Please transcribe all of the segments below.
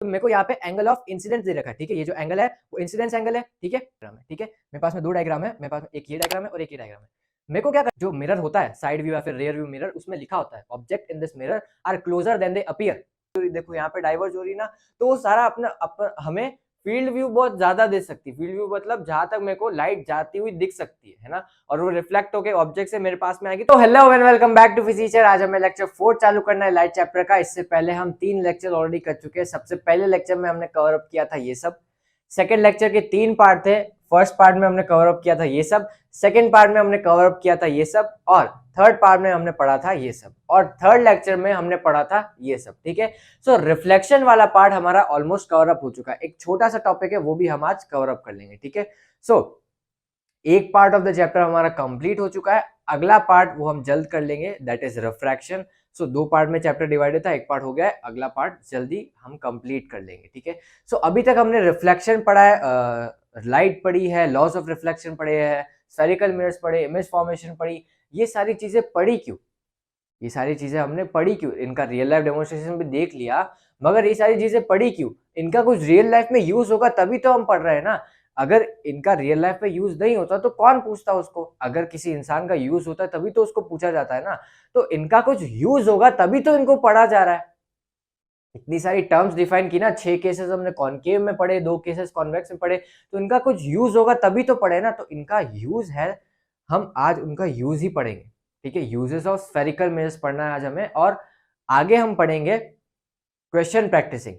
तो मेरे को यहाँ पे एंगल ऑफ इंसिडेंस दे रखा है, ठीक है। ये जो एंगल है वो इंसिडेंस एंगल है, ठीक है। ठीक है, मेरे पास में दो डायग्राम है, मेरे पास में एक ये डायग्राम है और एक ये डायग्राम है। मेरे को क्या जो मिरर होता है, साइड व्यू या फिर रियर व्यू मिरर, उसमें लिखा होता है object in this mirror are closer than they appear. देखो यहाँ पे डाइवर्ज हो रही ना, तो वो सारा अपना हमें फील्ड व्यू बहुत ज्यादा दे सकती है। फील्ड व्यू मतलब जहां तक मेरे को लाइट जाती हुई दिख सकती है ना, और वो रिफ्लेक्ट होकर ऑब्जेक्ट से मेरे पास में आएगी। तो hello and welcome back to physics. आज हमें लेक्चर 4 चालू करना है लाइट चैप्टर का। इससे पहले हम 3 लेक्चर ऑलरेडी कर चुके हैं। सबसे पहले लेक्चर में हमने कवर अप किया था ये सब। सेकेंड लेक्चर के 3 पार्ट थे। फर्स्ट पार्ट में हमने कवर अप किया था ये सब, सेकेंड पार्ट में हमने कवर अप किया था ये सब, और थर्ड पार्ट में हमने पढ़ा था ये सब, और थर्ड लेक्चर में हमने पढ़ा था ये सब, ठीक है। सो रिफ्लेक्शन वाला पार्ट हमारा ऑलमोस्ट कवर अप हो चुका है। एक छोटा सा टॉपिक है, वो भी हम आज कवर अप कर लेंगे, ठीक है। सो एक पार्ट ऑफ द चैप्टर हमारा कंप्लीट हो चुका है। अगला पार्ट वो हम जल्द कर लेंगे, that is refraction. So 2 part में चैप्टर डिवाइडेड था, एक पार्ट हो गया है, अगला पार्ट जल्दी हम कंप्लीट कर लेंगे, ठीक है। सो अभी तक हमने रिफ्लेक्शन पढ़ा है, लाइट पढ़ी है, लॉस ऑफ रिफ्लेक्शन पढ़े हैं, स्फेरिकल मिरर्स पढ़े, इमेज फॉर्मेशन पढ़ी। ये सारी चीजें पढ़ी क्यों? ये सारी चीजें हमने पढ़ी क्यों? इनका रियल लाइफ डेमोन्स्ट्रेशन भी देख लिया, मगर ये सारी चीजें पढ़ी क्यों? इनका कुछ रियल लाइफ में यूज होगा तभी तो हम पढ़ रहे हैं ना। अगर इनका रियल लाइफ में यूज नहीं होता तो कौन पूछता उसको? अगर किसी इंसान का यूज होता है तभी तो उसको पूछा जाता है ना। तो इनका कुछ यूज होगा तभी तो इनको पढ़ा जा रहा है। इतनी सारी टर्म्स डिफाइन की ना, 6 केसेस हमने कॉनकेव में पढ़े, 2 केसेस कॉन्वेक्स में पढ़े, तो इनका कुछ यूज होगा तभी तो पढ़े ना। तो इनका यूज है, हम आज उनका यूज ही पढ़ेंगे, ठीक है। यूजेस ऑफ स्फेरिकल मिरर्स पढ़ना है आज हमें, और आगे हम पढ़ेंगे क्वेश्चन प्रैक्टिसिंग।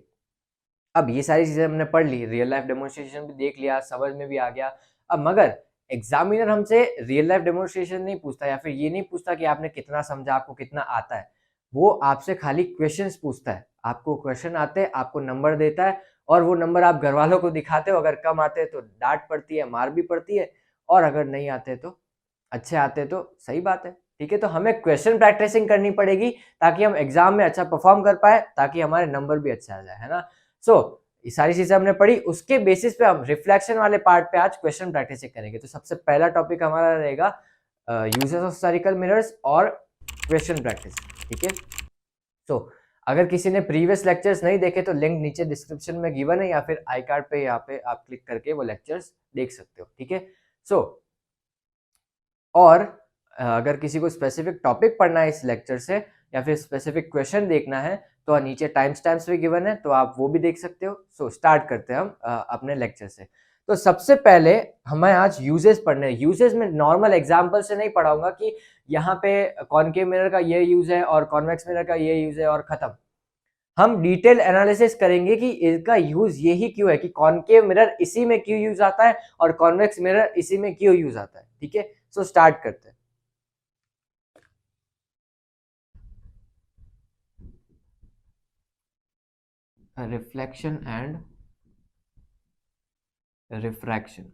अब ये सारी चीजें हमने पढ़ ली, रियल लाइफ डेमोन्स्ट्रेशन भी देख लिया, समझ में भी आ गया। अब मगर एग्जामिनर हमसे रियल लाइफ डेमोन्स्ट्रेशन नहीं पूछता, या फिर ये नहीं पूछता कि आपने कितना समझा, आपको कितना आता है। वो आपसे खाली क्वेश्चंस पूछता है। आपको क्वेश्चन आते हैं, आपको नंबर देता है, और वो नंबर आप घर वालों को दिखाते हो। अगर कम आते हैं तो डांट पड़ती है, मार भी पड़ती है, और अगर नहीं आते तो अच्छे आते तो सही बात है, ठीक है। तो हमें क्वेश्चन प्रैक्टिसिंग करनी पड़ेगी ताकि हम एग्जाम में अच्छा परफॉर्म कर पाए, ताकि हमारे नंबर भी अच्छे आ जाए, है ना। सो ये सारी चीजें हमने पढ़ी, उसके बेसिस पे हम रिफ्लेक्शन वाले पार्ट पे आज क्वेश्चन प्रैक्टिसिंग करेंगे। तो सबसे पहला टॉपिक हमारा रहेगा यूजेस ऑफ स्फेरिकल मिरर्स और क्वेश्चन प्रैक्टिस, ठीक है। सो अगर किसी ने प्रीवियस लेक्चर्स नहीं देखे तो लिंक नीचे डिस्क्रिप्शन में गिवन है, या फिर आई कार्ड पे यहाँ पे आप क्लिक करके वो लेक्चर्स देख सकते हो, ठीक है। सो और अगर किसी को स्पेसिफिक टॉपिक पढ़ना है इस लेक्चर से, या फिर स्पेसिफिक क्वेश्चन देखना है, तो नीचे टाइम स्टैम्प्स भी गिवन है, तो आप वो भी देख सकते हो। सो स्टार्ट करते हैं हम अपने लेक्चर से। तो सबसे पहले हमें आज यूजेस पढ़ने हैं। यूजेस में नॉर्मल एग्जांपल से नहीं पढ़ाऊंगा कि यहाँ पे कॉनकेव मिरर का ये यूज है और कॉन्वेक्स मिरर का ये यूज है और खत्म। हम डिटेल एनालिसिस करेंगे कि इसका यूज यही क्यों है, कि कॉनकेव मिरर इसी में क्यों यूज आता है और कॉन्वेक्स मिरर इसी में क्यों यूज आता है, ठीक है। सो स्टार्ट करते हैं। Reflection and refraction.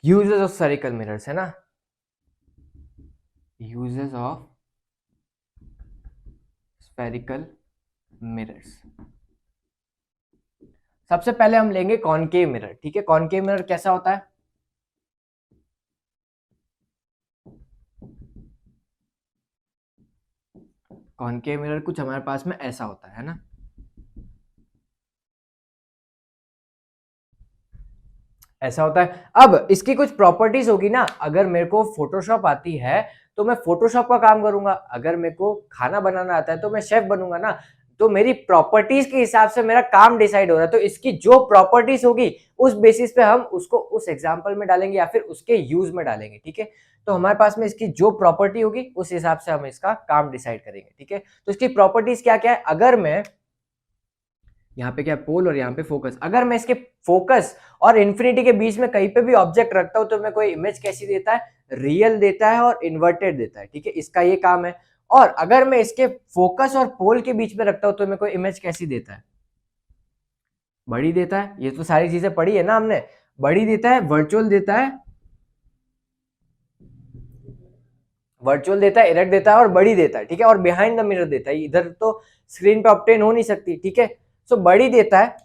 Uses of spherical mirrors, है ना। Uses of spherical mirrors. सबसे पहले हम लेंगे कॉनकेव मिरर, ठीक है। कॉनकेव मिरर कैसा होता है? कॉनकेव मिरर कुछ हमारे पास में ऐसा होता है ना। ऐसा होता है। अब इसकी कुछ प्रॉपर्टीज होगी ना। अगर मेरे को फोटोशॉप आती है तो मैं फोटोशॉप का काम करूंगा, अगर मेरे को खाना बनाना आता है तो मैं शेफ बनूंगा ना। तो मेरी प्रॉपर्टीज के हिसाब से मेरा काम डिसाइड हो रहा है। तो इसकी जो प्रॉपर्टीज होगी उस बेसिस पे हम उसको उस एग्जांपल में डालेंगे या फिर उसके यूज में डालेंगे, ठीक है। तो हमारे पास में इसकी जो प्रॉपर्टी होगी उस हिसाब से हम इसका काम डिसाइड करेंगे, ठीक है। तो इसकी प्रॉपर्टीज क्या क्या है? अगर मैं यहाँ पे क्या पोल और यहाँ पे फोकस, अगर मैं इसके फोकस और इन्फिनिटी के बीच में कहीं पे भी ऑब्जेक्ट रखता हूं तो मैं कोई इमेज कैसी देता है? रियल देता है और इन्वर्टेड देता है, ठीक है। इसका ये काम है। और अगर मैं इसके फोकस और पोल के बीच में रखता हूं तो मैं कोई इमेज कैसी देता है? बड़ी देता है। ये तो सारी चीजें पढ़ी है ना हमने। बड़ी देता है, वर्चुअल देता है, वर्चुअल देता है, इरेक्ट देता है और बड़ी देता है, ठीक है। और बिहाइंड द मिरर देता है, इधर तो स्क्रीन पे ऑब्टेन हो नहीं सकती, ठीक है। सो बड़ी देता है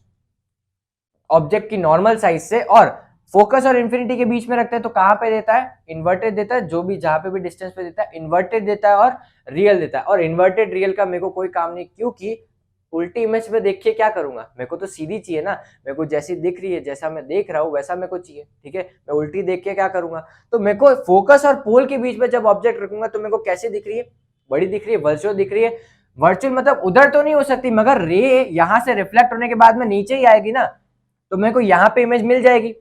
ऑब्जेक्ट की नॉर्मल साइज से, और फोकस और इंफिनिटी के बीच में रखते हैं तो कहां पे देता है? इन्वर्टेड देता है, जो भी जहां पे भी डिस्टेंस पे देता है इन्वर्टेड देता है, और रियल देता है। और इन्वर्टेड रियल का मेरे को कोई काम नहीं, क्योंकि उल्टी इमेज में देख के क्या करूंगा, मेरे को तो सीधी चाहिए ना, मेरे को जैसी दिख रही है, जैसा मैं देख रहा हूँ वैसा मेरे को चाहिए, ठीक है। मैं उल्टी देख के क्या करूंगा, तो मेरे को फोकस और पोल के बीच में जब ऑब्जेक्ट रखूंगा तो मेरे को कैसे दिख रही है, बड़ी दिख रही है, वर्चुअल दिख रही है। वर्चुअल मतलब उधर तो नहीं हो सकती, मगर रे यहां से रिफ्लेक्ट होने के बाद में नीचे ही आएगी ना, तो मेरे को यहाँ पे इमेज मिल जाएगी,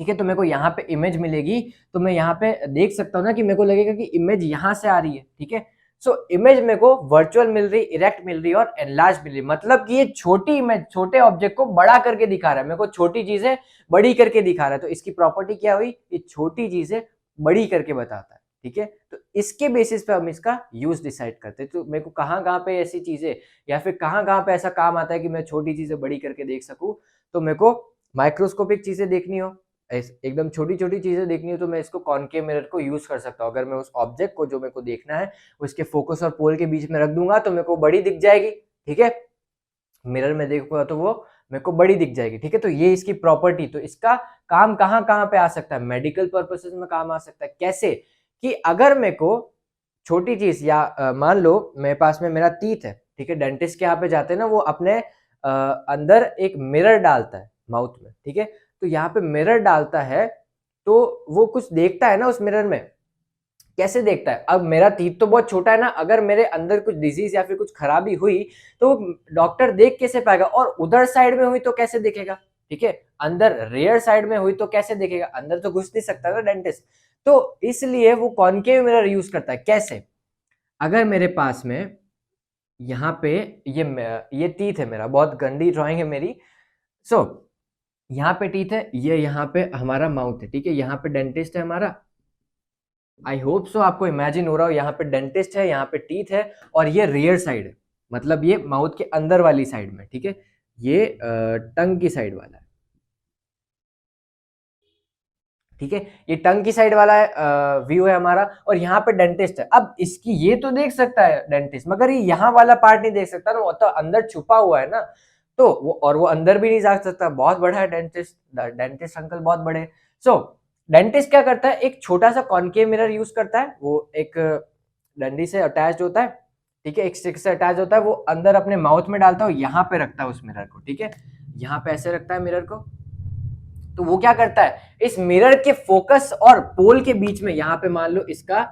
ठीक है। तो मेरे को यहाँ पे इमेज मिलेगी, तो मैं यहाँ पे देख सकता हूँ ना कि मेरे को लगेगा कि इमेज यहाँ से आ रही है, ठीक है। सो इमेज मेरे को वर्चुअल मिल रही, इरेक्ट मिल रही और एनलार्ज मिल रही, मतलब कि ये छोटी इमेज छोटे ऑब्जेक्ट को बड़ा करके दिखा रहा है, मेरे को छोटी चीजें बड़ी करके दिखा रहा है। तो इसकी प्रॉपर्टी क्या हुई, ये छोटी चीजें बड़ी करके बताता है, ठीक है। तो इसके बेसिस पे हम इसका यूज डिसाइड करते हैं। तो मेरे को कहाँ पे ऐसी चीजें या फिर कहाँ पे ऐसा काम आता है कि मैं छोटी चीजें बड़ी करके देख सकूं, तो मेरे को माइक्रोस्कोपिक चीजें देखनी हो, एकदम छोटी छोटी चीजें देखनी हो, तो मैं इसको कॉनकेव मिरर को यूज कर सकता हूँ। अगर मैं उस ऑब्जेक्ट को जो मेरे को देखना है उसके फोकस और पोल के बीच में रख दूंगा तो मेरे को बड़ी दिख जाएगी, ठीक है। मिरर में देखूंगा तो वो मेरे को बड़ी दिख जाएगी, ठीक है। तो ये इसकी प्रॉपर्टी। तो इसका काम कहाँ पे आ सकता है, मेडिकल पर्पसेस में काम आ सकता है। कैसे कि अगर मेरे को छोटी चीज या मान लो मेरे पास में मेरा टीथ है, ठीक है। डेंटिस्ट के यहाँ पे जाते हैं ना, वो अपने अंदर एक मिरर डालता है माउथ में, ठीक है। तो यहाँ पे मिरर डालता है तो वो कुछ देखता है ना उस मिरर में, कैसे देखता है। अब मेरा टीथ तो बहुत छोटा है ना, अगर मेरे अंदर कुछ डिजीज या फिर कुछ खराबी हुई तो डॉक्टर देख कैसे पाएगा, और उधर साइड में हुई तो कैसे देखेगा, ठीक है। अंदर रेयर साइड में हुई तो कैसे देखेगा, अंदर तो घुस नहीं सकता ना डेंटिस्ट। तो इसलिए वो कॉनकेव मिरर यूज करता है। कैसे, अगर मेरे पास में यहाँ पे ये टीथ है, मेरा बहुत गंदी ड्राइंग है मेरी। सो यहाँ पे टीथ है, ये यहाँ पे हमारा माउथ है, ठीक है। यहाँ पे डेंटिस्ट है हमारा, आई होप सो आपको इमेजिन हो रहा हो, यहाँ पे डेंटिस्ट है, यहाँ पे टीथ है, और ये रियर साइड है, मतलब ये माउथ के अंदर वाली साइड में, ठीक है। ये टंग की साइड वाला है, ठीक है। ये टंग की साइड वाला व्यू है हमारा, और यहाँ पे डेंटिस्ट है। अब इसकी ये तो देख सकता है डेंटिस्ट, मगर ये यहाँ वाला पार्ट नहीं देख सकता ना, वो तो अंदर छुपा हुआ है ना, तो वो अंदर भी नहीं जा सकता, बहुत बड़ा है डेंटिस्ट, डेंटिस्ट अंकल बहुत बड़े। सो डेंटिस्ट क्या करता है, एक छोटा सा कॉनकेव मिरर यूज करता है, वो एक डंडी से अटैच होता है, ठीक है, एक स्टिक से अटैच होता है, वो अंदर अपने माउथ में डालता है, यहाँ पे रखता है उस मिरर को, ठीक है। यहाँ पे ऐसे रखता है मिरर को, तो वो क्या करता है, इस मिरर के फोकस और पोल के बीच में, यहाँ पे मान लो इसका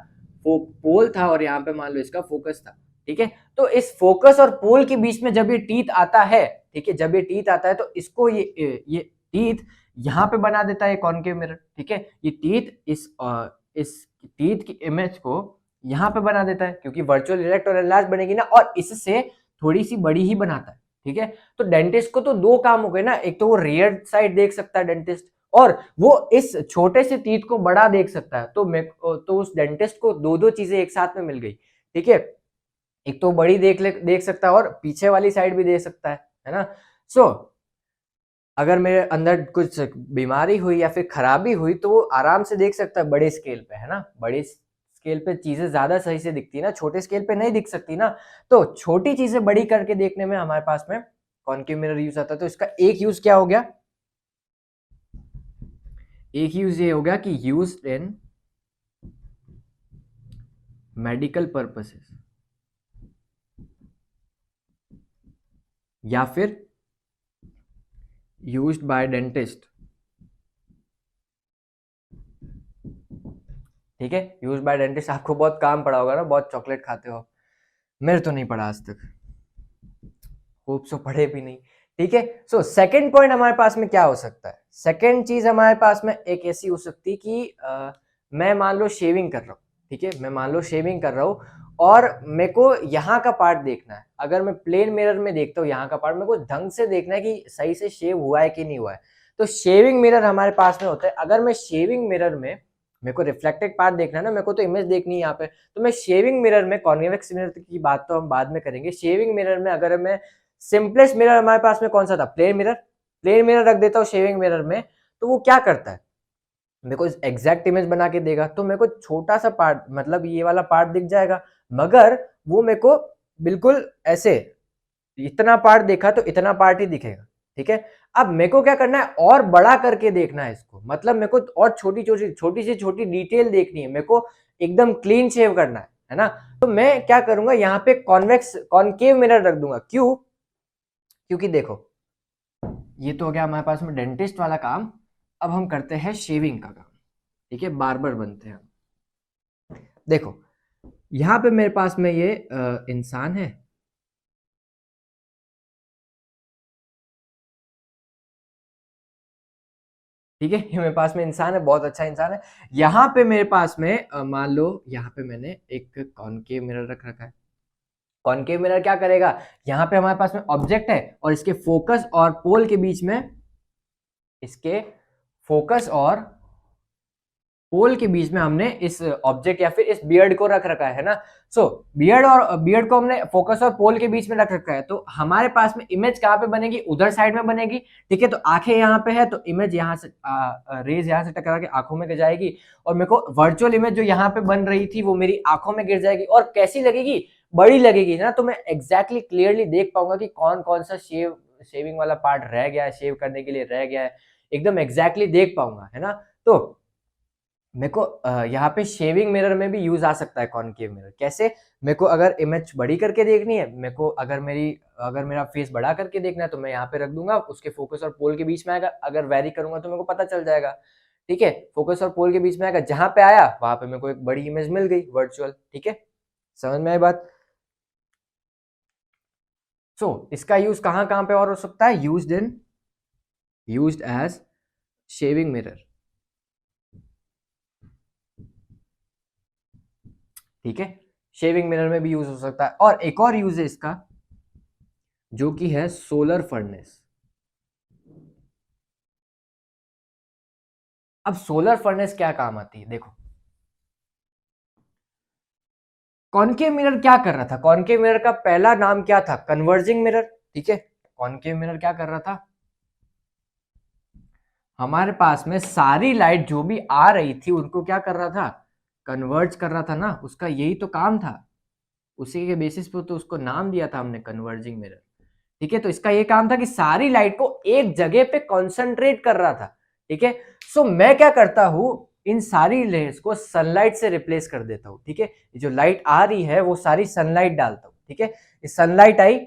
पोल था और यहाँ पे मान लो इसका फोकस था, ठीक है। तो इस फोकस और पोल के बीच में जब ये टीथ आता है, ठीक है, जब ये टीथ आता है तो इसको ये टीथ यहाँ पे बना देता है कॉनकेव मिरर, ठीक है। ये टीथ इस टीथ की इमेज को यहाँ पे बना देता है, क्योंकि वर्चुअल इरेक्ट और एनलार्ज बनेगी ना, और इससे थोड़ी सी बड़ी ही बनाता है, ठीक है। तो डेंटिस्ट को तो दो काम हो गए ना, एक तो वो रियर साइड देख सकता है डेंटिस्ट, और वो इस छोटे से टीथ को बड़ा देख सकता है। तो उस डेंटिस्ट को दो चीजें एक साथ में मिल गई, ठीक है। एक तो बड़ी देख सकता है और पीछे वाली साइड भी देख सकता है ना। सो अगर मेरे अंदर कुछ बीमारी हुई या फिर खराबी हुई तो वो आराम से देख सकता है बड़े स्केल पे, है ना। बड़े स्केल पे चीजें ज्यादा सही से दिखती है ना, छोटे स्केल पे नहीं दिख सकती ना। तो छोटी चीजें बड़ी करके देखने में हमारे पास में कॉनकेव मिरर यूज आता है। तो इसका एक यूज क्या हो गया, एक यूज ये हो गया कि यूज इन मेडिकल पर्पसेस, या फिर यूज्ड बाय डेंटिस्ट, ठीक है। यूज बाय डेंटिस्ट, आपको बहुत काम पड़ा होगा ना, बहुत चॉकलेट खाते हो, मेरे तो नहीं पड़ा आज तक, होप सो पढ़े भी नहीं, ठीक है। सो सेकंड पॉइंट हमारे पास में क्या हो सकता है, सेकंड चीज हमारे पास में एक ऐसी हो सकती कि मैं मान लो शेविंग कर रहा हूँ, ठीक है, मैं मान लो शेविंग कर रहा हूँ और मेरे को यहाँ का पार्ट देखना है। अगर मैं प्लेन मिरर में देखता हूँ यहाँ का पार्ट, मेरे को ढंग से देखना है कि सही से शेव हुआ है कि नहीं हुआ है, तो शेविंग मिरर हमारे पास में होता है। अगर मैं शेविंग मिरर में मेरे को रिफ्लेक्टेड पार्ट देखना है ना, मेरे को तो इमेज देखनी है यहाँ पे, तो मैं शेविंग मिरर में, कॉन्वेक्स मिरर की बात तो हम बाद में करेंगे, शेविंग मिरर में अगर मैं सिंपलेस्ट मिरर हमारे पास में कौन सा था, प्लेन मिरर, प्लेन मिरर रख देता हूँ शेविंग मिरर में, तो वो क्या करता है, मेरे को एग्जैक्ट इमेज बना के देगा। तो मेरे को छोटा सा पार्ट, मतलब ये वाला पार्ट दिख जाएगा, मगर वो मेरे को बिल्कुल ऐसे, इतना पार्ट देखा तो इतना पार्ट ही दिखेगा, ठीक है। अब मेरे को क्या करना है, और बड़ा करके देखना है इसको, मतलब मेरे को और छोटी छोटी से छोटी डिटेल देखनी है, मेरे को एकदम क्लीन शेव करना है ना। तो मैं क्या करूंगा, यहाँ पे कॉनकेव मिरर रख दूंगा। क्यों? क्योंकि देखो ये तो हो गया हमारे पास में डेंटिस्ट वाला काम। अब हम करते हैं शेविंग का काम, ठीक है, बार्बर बनते हैं। देखो यहाँ पे मेरे पास में ये इंसान है, ठीक है, ये मेरे पास में इंसान है, बहुत अच्छा इंसान है। यहाँ पे मेरे पास में मान लो यहाँ पे मैंने एक कॉनकेव मिरर रख रखा है। कॉनकेव मिरर क्या करेगा, यहाँ पे हमारे पास में ऑब्जेक्ट है और इसके फोकस और पोल के बीच में, इसके फोकस और पोल के बीच में हमने इस ऑब्जेक्ट या फिर इस बियर्ड को रख रखा है ना। सो बियर्ड को हमने फोकस और पोल के बीच में रख रखा है। तो हमारे पास में इमेज कहाँ पे बनेगी, उधर साइड में बनेगी, ठीक है। तो आंखें यहाँ पे है तो इमेज यहाँ से रेज यहाँ से टकरा के आंखों में गिर जाएगी और मेरे को वर्चुअल इमेज जो यहाँ पे बन रही थी वो मेरी आंखों में गिर जाएगी। और कैसी लगेगी, बड़ी लगेगी ना। तो मैं एग्जैक्टली क्लियरली देख पाऊंगा कि कौन कौन सा शेविंग वाला पार्ट रह गया है, शेव करने के लिए रह गया है, एकदम एग्जैक्टली देख पाऊंगा, है ना। तो मेरे को यहाँ पे शेविंग मिरर में भी यूज आ सकता है कॉनकेव मिरर। कैसे, मेरे को अगर इमेज बड़ी करके देखनी है, मेरे को अगर मेरा फेस बड़ा करके देखना है तो मैं यहाँ पे रख दूंगा, उसके फोकस और पोल के बीच में आएगा। अगर वेरी करूंगा तो मेरे को पता चल जाएगा, ठीक है, फोकस और पोल के बीच में आएगा। जहां पे आया वहां पे मेरे को एक बड़ी इमेज मिल गई वर्चुअल, ठीक है। समझ में आई बात? इसका यूज कहाँ कहाँ पे और हो सकता है, यूज्ड एज शेविंग मिरर, ठीक है। शेविंग मिरर में भी यूज हो सकता है। और एक और यूज है इसका, जो कि है सोलर फर्नेस। अब सोलर फर्नेस क्या काम आती है, देखो कॉनकेव मिरर क्या कर रहा था, कॉनकेव मिरर का पहला नाम क्या था, कन्वर्जिंग मिरर, ठीक है। कॉनकेव मिरर क्या कर रहा था, हमारे पास में सारी लाइट जो भी आ रही थी उनको क्या कर रहा था, कन्वर्ज कर रहा था ना, उसका यही तो काम था। उसी के बेसिस पे तो उसको नाम दिया था हमने कन्वर्जिंग मिरर, ठीक है। तो इसका ये काम था कि सारी लाइट को एक जगह पे कॉन्सेंट्रेट कर रहा था, ठीक है। सो मैं क्या करता हूं, इन सारी लेयर्स को सनलाइट से रिप्लेस कर देता हूं, ठीक है। जो लाइट आ रही है वो सारी सनलाइट डालता हूं, ठीक है। सनलाइट आई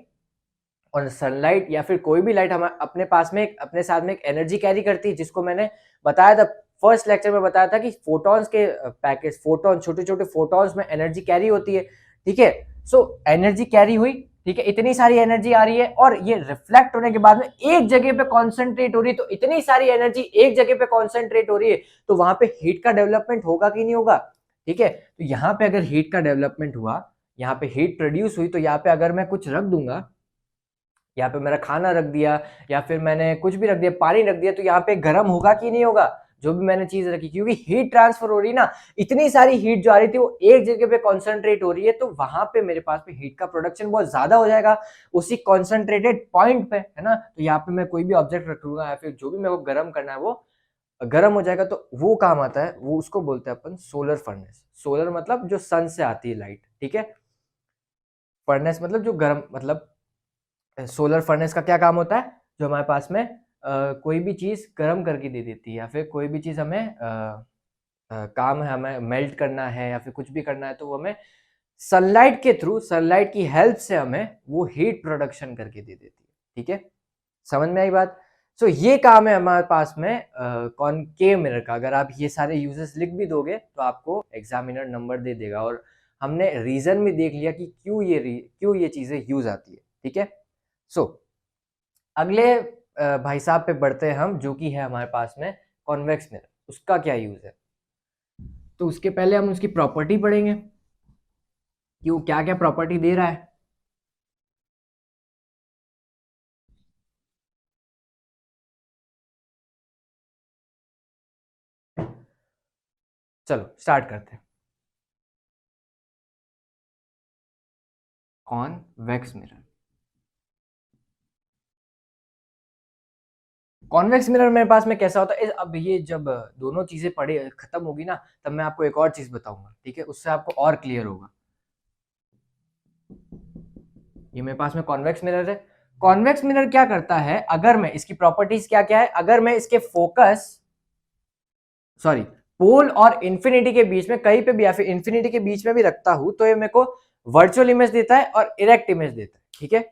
और सनलाइट या फिर कोई भी लाइट हमारे अपने पास में अपने साथ में एक एनर्जी कैरी करती है, जिसको मैंने बताया था फर्स्ट लेक्चर में, बताया था कि फोटॉन्स के पैकेट, फोटॉन छोटे छोटे फोटॉन्स में एनर्जी कैरी होती है, ठीक है। एनर्जी कैरी हुई, ठीक है, इतनी सारी एनर्जी आ रही है और ये रिफ्लेक्ट होने के बाद में एक जगह पे कॉन्सेंट्रेट हो रही है। तो इतनी सारी एनर्जी एक जगह पे कॉन्सेंट्रेट हो रही है तो वहां पे हीट का डेवलपमेंट होगा कि नहीं होगा, ठीक है। तो यहाँ पे अगर हीट का डेवलपमेंट हुआ, यहाँ पे हीट प्रोड्यूस हुई, तो यहाँ पे अगर मैं कुछ रख दूंगा, यहाँ पे मेरा खाना रख दिया या फिर मैंने कुछ भी रख दिया, पानी रख दिया, तो यहाँ पे गर्म होगा कि नहीं होगा, जो भी मैंने चीज रखी, क्योंकि हीट ट्रांसफर हो रही है ना। इतनी सारी हीट जो आ रही थी वो एक जगह पे कॉन्सेंट्रेट हो रही है, तो वहां पे मेरे पास में हीट का प्रोडक्शन बहुत ज्यादा हो जाएगा उसी कॉन्सेंट्रेटेड पॉइंट पे, है ना। तो यहाँ पे मैं कोई भी ऑब्जेक्ट रखूंगा या फिर जो भी मेरे को गर्म करना है वो गर्म हो जाएगा। तो वो काम आता है, वो उसको बोलते हैं अपन सोलर फर्नेस। सोलर मतलब जो सन से आती है लाइट, ठीक है। फर्नेस मतलब जो गर्म, मतलब सोलर फर्नेस का क्या काम होता है, जो हमारे पास में कोई भी चीज गर्म करके दे देती है, या फिर कोई भी चीज हमें काम है, हमें मेल्ट करना है या फिर कुछ भी करना है, तो वो हमें सनलाइट के थ्रू, सनलाइट की हेल्प से हमें वो हीट प्रोडक्शन करके दे देती है, ठीक है। समझ में आई बात? ये काम है हमारे पास में कॉनकेव मिरर का। अगर आप ये सारे यूजेस लिख भी दोगे तो आपको एग्जामिनर नंबर दे देगा। और हमने रीजन भी देख लिया कि क्यों ये चीजें यूज आती है, ठीक है। अगले भाई साहब पे बढ़ते हैं हम, जो कि है हमारे पास में कॉन्वेक्स मिरर। उसका क्या यूज है, तो उसके पहले हम उसकी प्रॉपर्टी पढ़ेंगे कि वो क्या क्या प्रॉपर्टी दे रहा है। चलो स्टार्ट करते हैं। कॉन्वेक्स मिरर, कॉन्वेक्स मिरर मेरे पास में कैसा होता है, अब ये जब दोनों चीजें पढ़े खत्म होगी ना, तब मैं आपको एक और चीज बताऊंगा, ठीक है, उससे आपको और क्लियर होगा। ये मेरे पास में कॉन्वेक्स मिरर है। कॉन्वेक्स मिरर क्या करता है, अगर मैं इसकी प्रॉपर्टीज क्या क्या है, अगर मैं इसके फोकस, सॉरी, पोल और इन्फिनिटी के बीच में कहीं पे भी या फिर इन्फिनिटी के बीच में भी रखता हूं तो ये मेरे को वर्चुअल इमेज देता है और इरेक्ट इमेज देता है। ठीक है,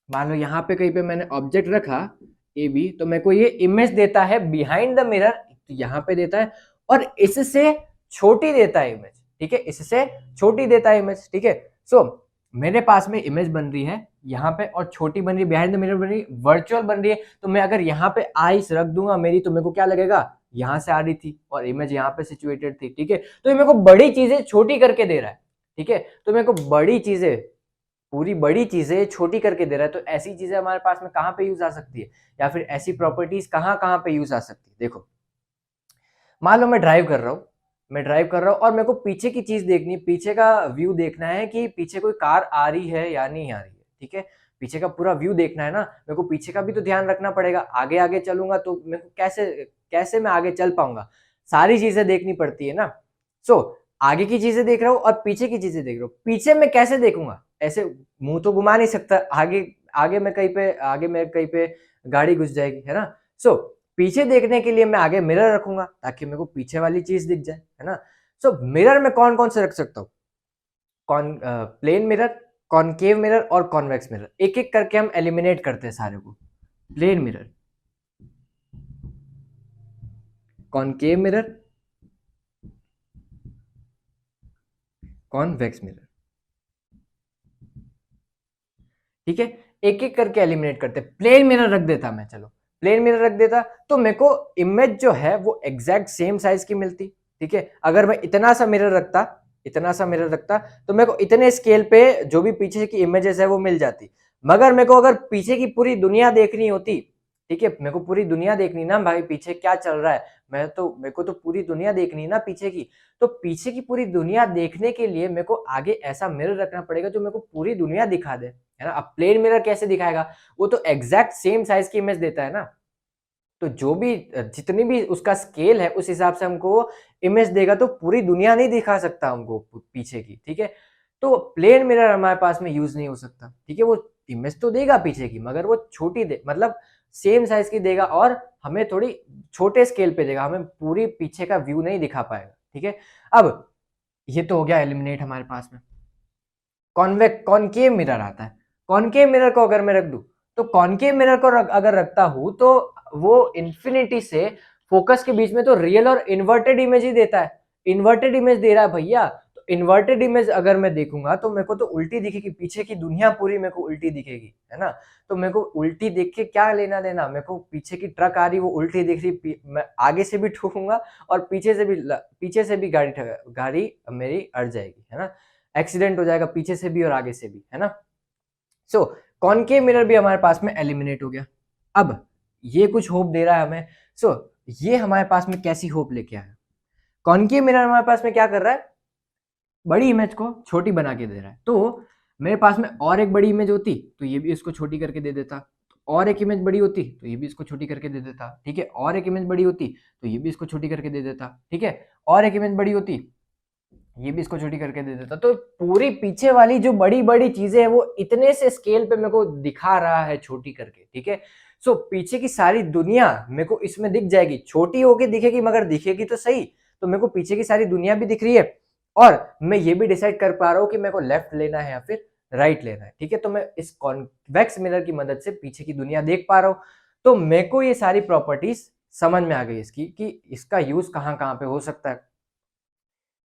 मान लो यहाँ पे कहीं पे मैंने ऑब्जेक्ट रखा ए बी, तो मेरे को ये इमेज देता है बिहाइंड द मिरर, तो यहाँ पे देता है, और इससे छोटी देता है इमेज। ठीक है, इससे छोटी देता है इमेज। ठीक है, सो मेरे पास में इमेज बन रही है यहाँ पे और छोटी बन रही है, बिहाइंड द मिरर बन रही है, वर्चुअल बन रही है। तो मैं अगर यहाँ पे आईज रख दूंगा मेरी, तो मेरे को क्या लगेगा, यहाँ से आ रही थी और इमेज यहाँ पे सिचुएटेड थी। ठीक है, तो ये मेरे को बड़ी चीजें छोटी करके दे रहा है। ठीक है, तो मेरे को बड़ी चीजें, पूरी बड़ी चीजें छोटी करके दे रहा है। तो ऐसी चीजें हमारे पास में कहाँ पे यूज आ सकती है, या फिर ऐसी प्रॉपर्टीज कहाँ कहाँ पे यूज आ सकती है। देखो, मान लो मैं ड्राइव कर रहा हूँ और मेरे को पीछे की चीज देखनी है, पीछे का व्यू देखना है कि पीछे कोई कार आ रही है या नहीं आ रही है। ठीक है, पीछे का पूरा व्यू देखना है ना, मेरे को पीछे का भी तो ध्यान रखना पड़ेगा। आगे आगे चलूंगा तो मेरे को कैसे कैसे मैं आगे चल पाऊंगा, सारी चीजें देखनी पड़ती है ना। सो आगे की चीजें देख रहा हूँ और पीछे की चीजें देख रहा हूँ, पीछे मैं कैसे देखूंगा, ऐसे मुंह तो घुमा नहीं सकता, आगे आगे मैं कहीं पे गाड़ी घुस जाएगी, है ना। सो पीछे देखने के लिए मैं आगे मिरर रखूंगा ताकि मेरे को पीछे वाली चीज दिख जाए, है ना। सो मिरर में कौन कौन से रख सकता हूँ, प्लेन मिरर, कॉनकेव मिरर और कॉन्वेक्स मिरर। एक एक करके हम एलिमिनेट करते हैं सारे को। Plane mirror, concave mirror, convex mirror. ठीक है, एक एक करके एलिमिनेट करते। प्लेन मिरर रख देता मैं, चलो प्लेन मिरर रख देता, तो मेरे को इमेज जो है वो एग्जैक्ट सेम साइज की मिलती। ठीक है, अगर मैं इतना सा मिरर रखता तो मेरे को इतने स्केल पे जो भी पीछे की इमेजेस है वो मिल जाती। मगर मेरे को अगर पीछे की पूरी दुनिया देखनी होती, ठीक है, मेरे को पूरी दुनिया देखनी ना भाई, पीछे क्या चल रहा है, मेरे को तो पूरी दुनिया देखनी ना पीछे की। तो पीछे की पूरी दुनिया देखने के लिए मेरे को आगे ऐसा मिरर रखना पड़ेगा जो मेरे को पूरी दुनिया दिखा दे, है ना। अब प्लेन मिरर कैसे दिखाएगा, वो तो एग्जैक्ट सेम साइज की इमेज देता है ना। तो जो भी जितनी भी उसका स्केल है उस हिसाब से हमको इमेज देगा, तो पूरी दुनिया नहीं दिखा सकता हमको पीछे की। ठीक है, तो प्लेन मिरर हमारे पास में यूज नहीं हो सकता। ठीक है, वो इमेज तो देगा पीछे की, मगर वो छोटी दे, मतलब सेम साइज की देगा और हमें थोड़ी छोटे स्केल पे देगा, हमें पूरी पीछे का व्यू नहीं दिखा पाएगा। ठीक है, अब ये तो हो गया एलिमिनेट हमारे पास में। कॉनकेव मिरर आता है। कॉनकेव मिरर को अगर मैं रख दूं, तो कॉनकेव मिरर को अगर रखता हूं तो वो इन्फिनिटी से फोकस के बीच में तो रियल और इन्वर्टेड इमेज ही देता है। इन्वर्टेड इमेज दे रहा है भैया, तो इन्वर्टेड इमेज अगर मैं देखूंगा तो मेरे को तो उल्टी दिखेगी, पीछे की दुनिया पूरी मेरे को उल्टी दिखेगी, है ना। तो मेरे को उल्टी देख के क्या लेना देना, मेरे को पीछे की ट्रक आ रही वो उल्टी दिख रही, मैं आगे से भी ठूकूंगा और पीछे से भी गाड़ी मेरी अड़ जाएगी, है ना। एक्सीडेंट हो जाएगा पीछे से भी और आगे से भी, है ना। सो कॉनकेव मिरर भी हमारे पास में एलिमिनेट हो गया। अब ये कुछ होप दे रहा है हमें। सो ये हमारे पास में कैसी होप लेके आया, कॉनकेव मिरर हमारे पास में क्या कर रहा है, बड़ी इमेज को छोटी बना के दे रहा है। तो मेरे पास में और एक बड़ी इमेज होती तो ये भी इसको छोटी करके दे देता, और एक इमेज बड़ी होती तो ये भी इसको छोटी करके दे देता। ठीक है, और एक इमेज बड़ी होती तो ये भी इसको छोटी करके दे देता। ठीक है, और एक इमेज बड़ी होती, ये भी इसको छोटी करके दे देता। तो पूरी पीछे वाली जो बड़ी बड़ी चीजें हैं वो इतने से स्केल पे मेरे को दिखा रहा है छोटी करके। ठीक है, सो पीछे की सारी दुनिया मेरे को इसमें दिख जाएगी, छोटी होके दिखेगी मगर दिखेगी तो सही। तो मेरे को पीछे की सारी दुनिया भी दिख रही है और मैं ये भी डिसाइड कर पा रहा हूँ कि मेरे को लेफ्ट लेना है या फिर राइट लेना है। ठीक है, तो मैं इस कॉन्वेक्स मिरर की मदद से पीछे की दुनिया देख पा रहा हूँ। तो मेरे को ये सारी प्रॉपर्टीज समझ में आ गई इसकी, कि इसका यूज कहाँ कहाँ पे हो सकता है।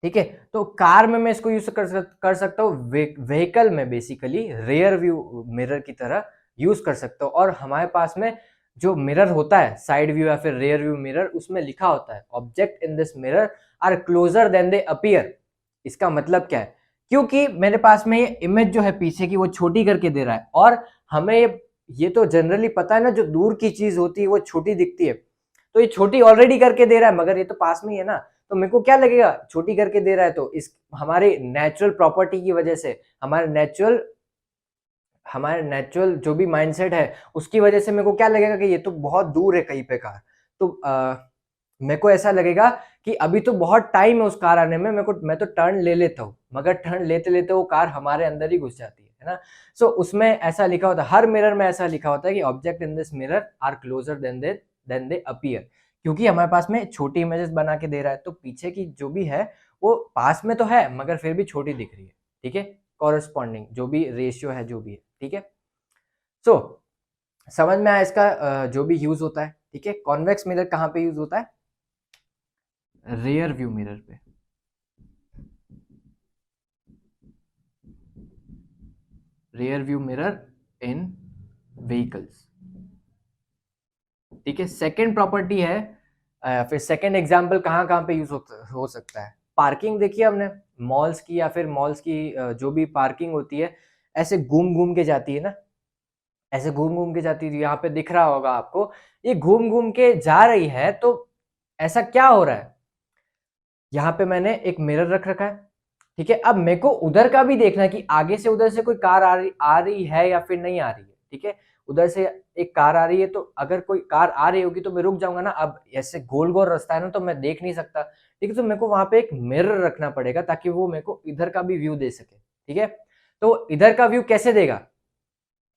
ठीक है, तो कार में मैं इसको यूज कर सकता हूँ, व्हीकल में बेसिकली रियर व्यू मिरर की तरह यूज कर सकता हूँ। और हमारे पास में जो मिरर होता है, साइड व्यू या फिर रियर व्यू मिरर, उसमें लिखा होता है object in this mirror are closer than they appear. इसका मतलब क्या है, क्योंकि मेरे पास में ये इमेज जो है पीछे की वो छोटी करके दे रहा है, और हमें ये तो जनरली पता है ना, जो दूर की चीज होती है वो छोटी दिखती है, तो ये छोटी ऑलरेडी करके दे रहा है, मगर ये तो पास में ही है ना। तो मेरे को क्या लगेगा, छोटी करके दे रहा है, तो इस हमारे नेचुरल प्रॉपर्टी की वजह से, हमारे नेचुरल जो भी माइंडसेट है उसकी वजह से मेरे को क्या लगेगा कि ये तो बहुत दूर है कहीं पे कार। तो मेरे को ऐसा लगेगा कि अभी तो बहुत टाइम है उस कार आने में, मैं तो टर्न ले लेता हूँ, मगर टर्न लेते लेते वो कार हमारे अंदर ही घुस जाती है ना। सो उसमें ऐसा लिखा होता है, हर मिरर में ऐसा लिखा होता है कि object in this mirror are closer than they appear, क्योंकि हमारे पास में छोटी इमेजेस बना के दे रहा है, तो पीछे की जो भी है वो पास में तो है मगर फिर भी छोटी दिख रही है, ठीक है, कॉरेस्पॉन्डिंग जो भी रेशियो है जो भी है, ठीक है। सो समझ में आया इसका जो भी यूज होता है, ठीक है। कॉन्वेक्स मिरर कहाँ पे यूज होता है? रेयर व्यू मिरर पे। रेयर व्यू मिरर इन व्हीकल्स, ठीक है। सेकेंड प्रॉपर्टी है, फिर सेकेंड एग्जाम्पल कहाँ कहाँ पे यूज हो सकता है? पार्किंग देखिए हमने, मॉल्स की या फिर मॉल्स की जो भी पार्किंग होती है ऐसे घूम घूम के जाती है ना, ऐसे घूम घूम के जाती है, यहाँ पे दिख रहा होगा आपको, ये घूम घूम के जा रही है। तो ऐसा क्या हो रहा है, यहाँ पे मैंने एक मिरर रख रखा है, ठीक है। अब मेरे को उधर का भी देखना है कि आगे से उधर से कोई कार आ रही है या फिर नहीं आ रही है, ठीक है। उधर से एक कार आ रही है, तो अगर कोई कार आ रही होगी तो मैं रुक जाऊंगा ना। अब ऐसे गोल गोल रास्ता है ना, तो मैं देख नहीं सकता, ठीक है। तो मेरे को वहां पे एक मिरर रखना पड़ेगा ताकि वो मेरे को इधर का भी व्यू दे सके, ठीक है। तो इधर का व्यू कैसे देगा,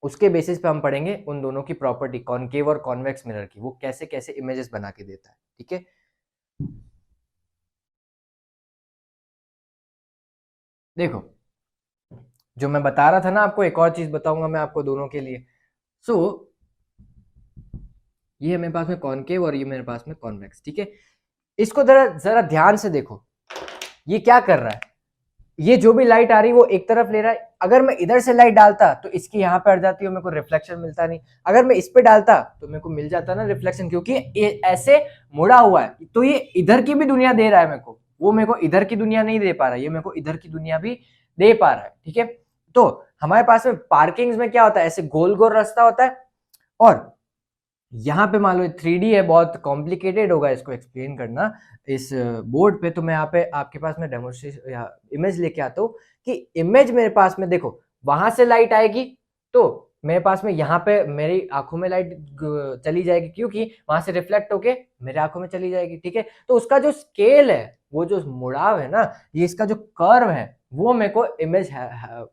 उसके बेसिस पे हम पढ़ेंगे उन दोनों की प्रॉपर्टी, कॉनकेव और कॉन्वेक्स मिरर की, वो कैसे कैसे इमेजेस बना के देता है, ठीक है। देखो, जो मैं बता रहा था ना आपको, एक और चीज बताऊंगा मैं आपको दोनों के लिए। सो ये मेरे पास में कॉनकेव और ये मेरे पास में कॉन्वेक्स, ठीक है। इसको जरा जरा ध्यान से देखो, ये क्या कर रहा है, ये जो भी लाइट आ रही है वो एक तरफ ले रहा है। अगर मैं इधर से लाइट डालता तो इसकी यहाँ पे अड़ जाती है, मेरे को रिफ्लेक्शन मिलता नहीं। अगर मैं इस पे डालता तो मेरे को मिल जाता ना रिफ्लेक्शन, क्योंकि ये ऐसे मुड़ा हुआ है, तो ये इधर की भी दुनिया दे रहा है मेरे को, वो मेरे को इधर की दुनिया नहीं दे पा रहा है, ये मेरे को इधर की दुनिया भी दे पा रहा है, ठीक है। तो हमारे पास में पार्किंग में क्या होता है, ऐसे गोल गोल रास्ता होता है, और यहाँ पे मान लो 3D है, बहुत कॉम्प्लिकेटेड होगा इसको एक्सप्लेन करना इस बोर्ड पे, तो मैं यहाँ पे आपके पास में डेमोन्स्ट्रेशन या इमेज लेके आता हूँ कि इमेज मेरे पास में देखो, वहां से लाइट आएगी तो मेरे पास में यहाँ पे मेरी आंखों में लाइट चली जाएगी, क्योंकि वहां से रिफ्लेक्ट होके मेरे आंखों में चली जाएगी, ठीक है। तो उसका जो स्केल है, वो जो मुड़ाव है ना, ये इसका जो कर्व है, वो मेरे को इमेज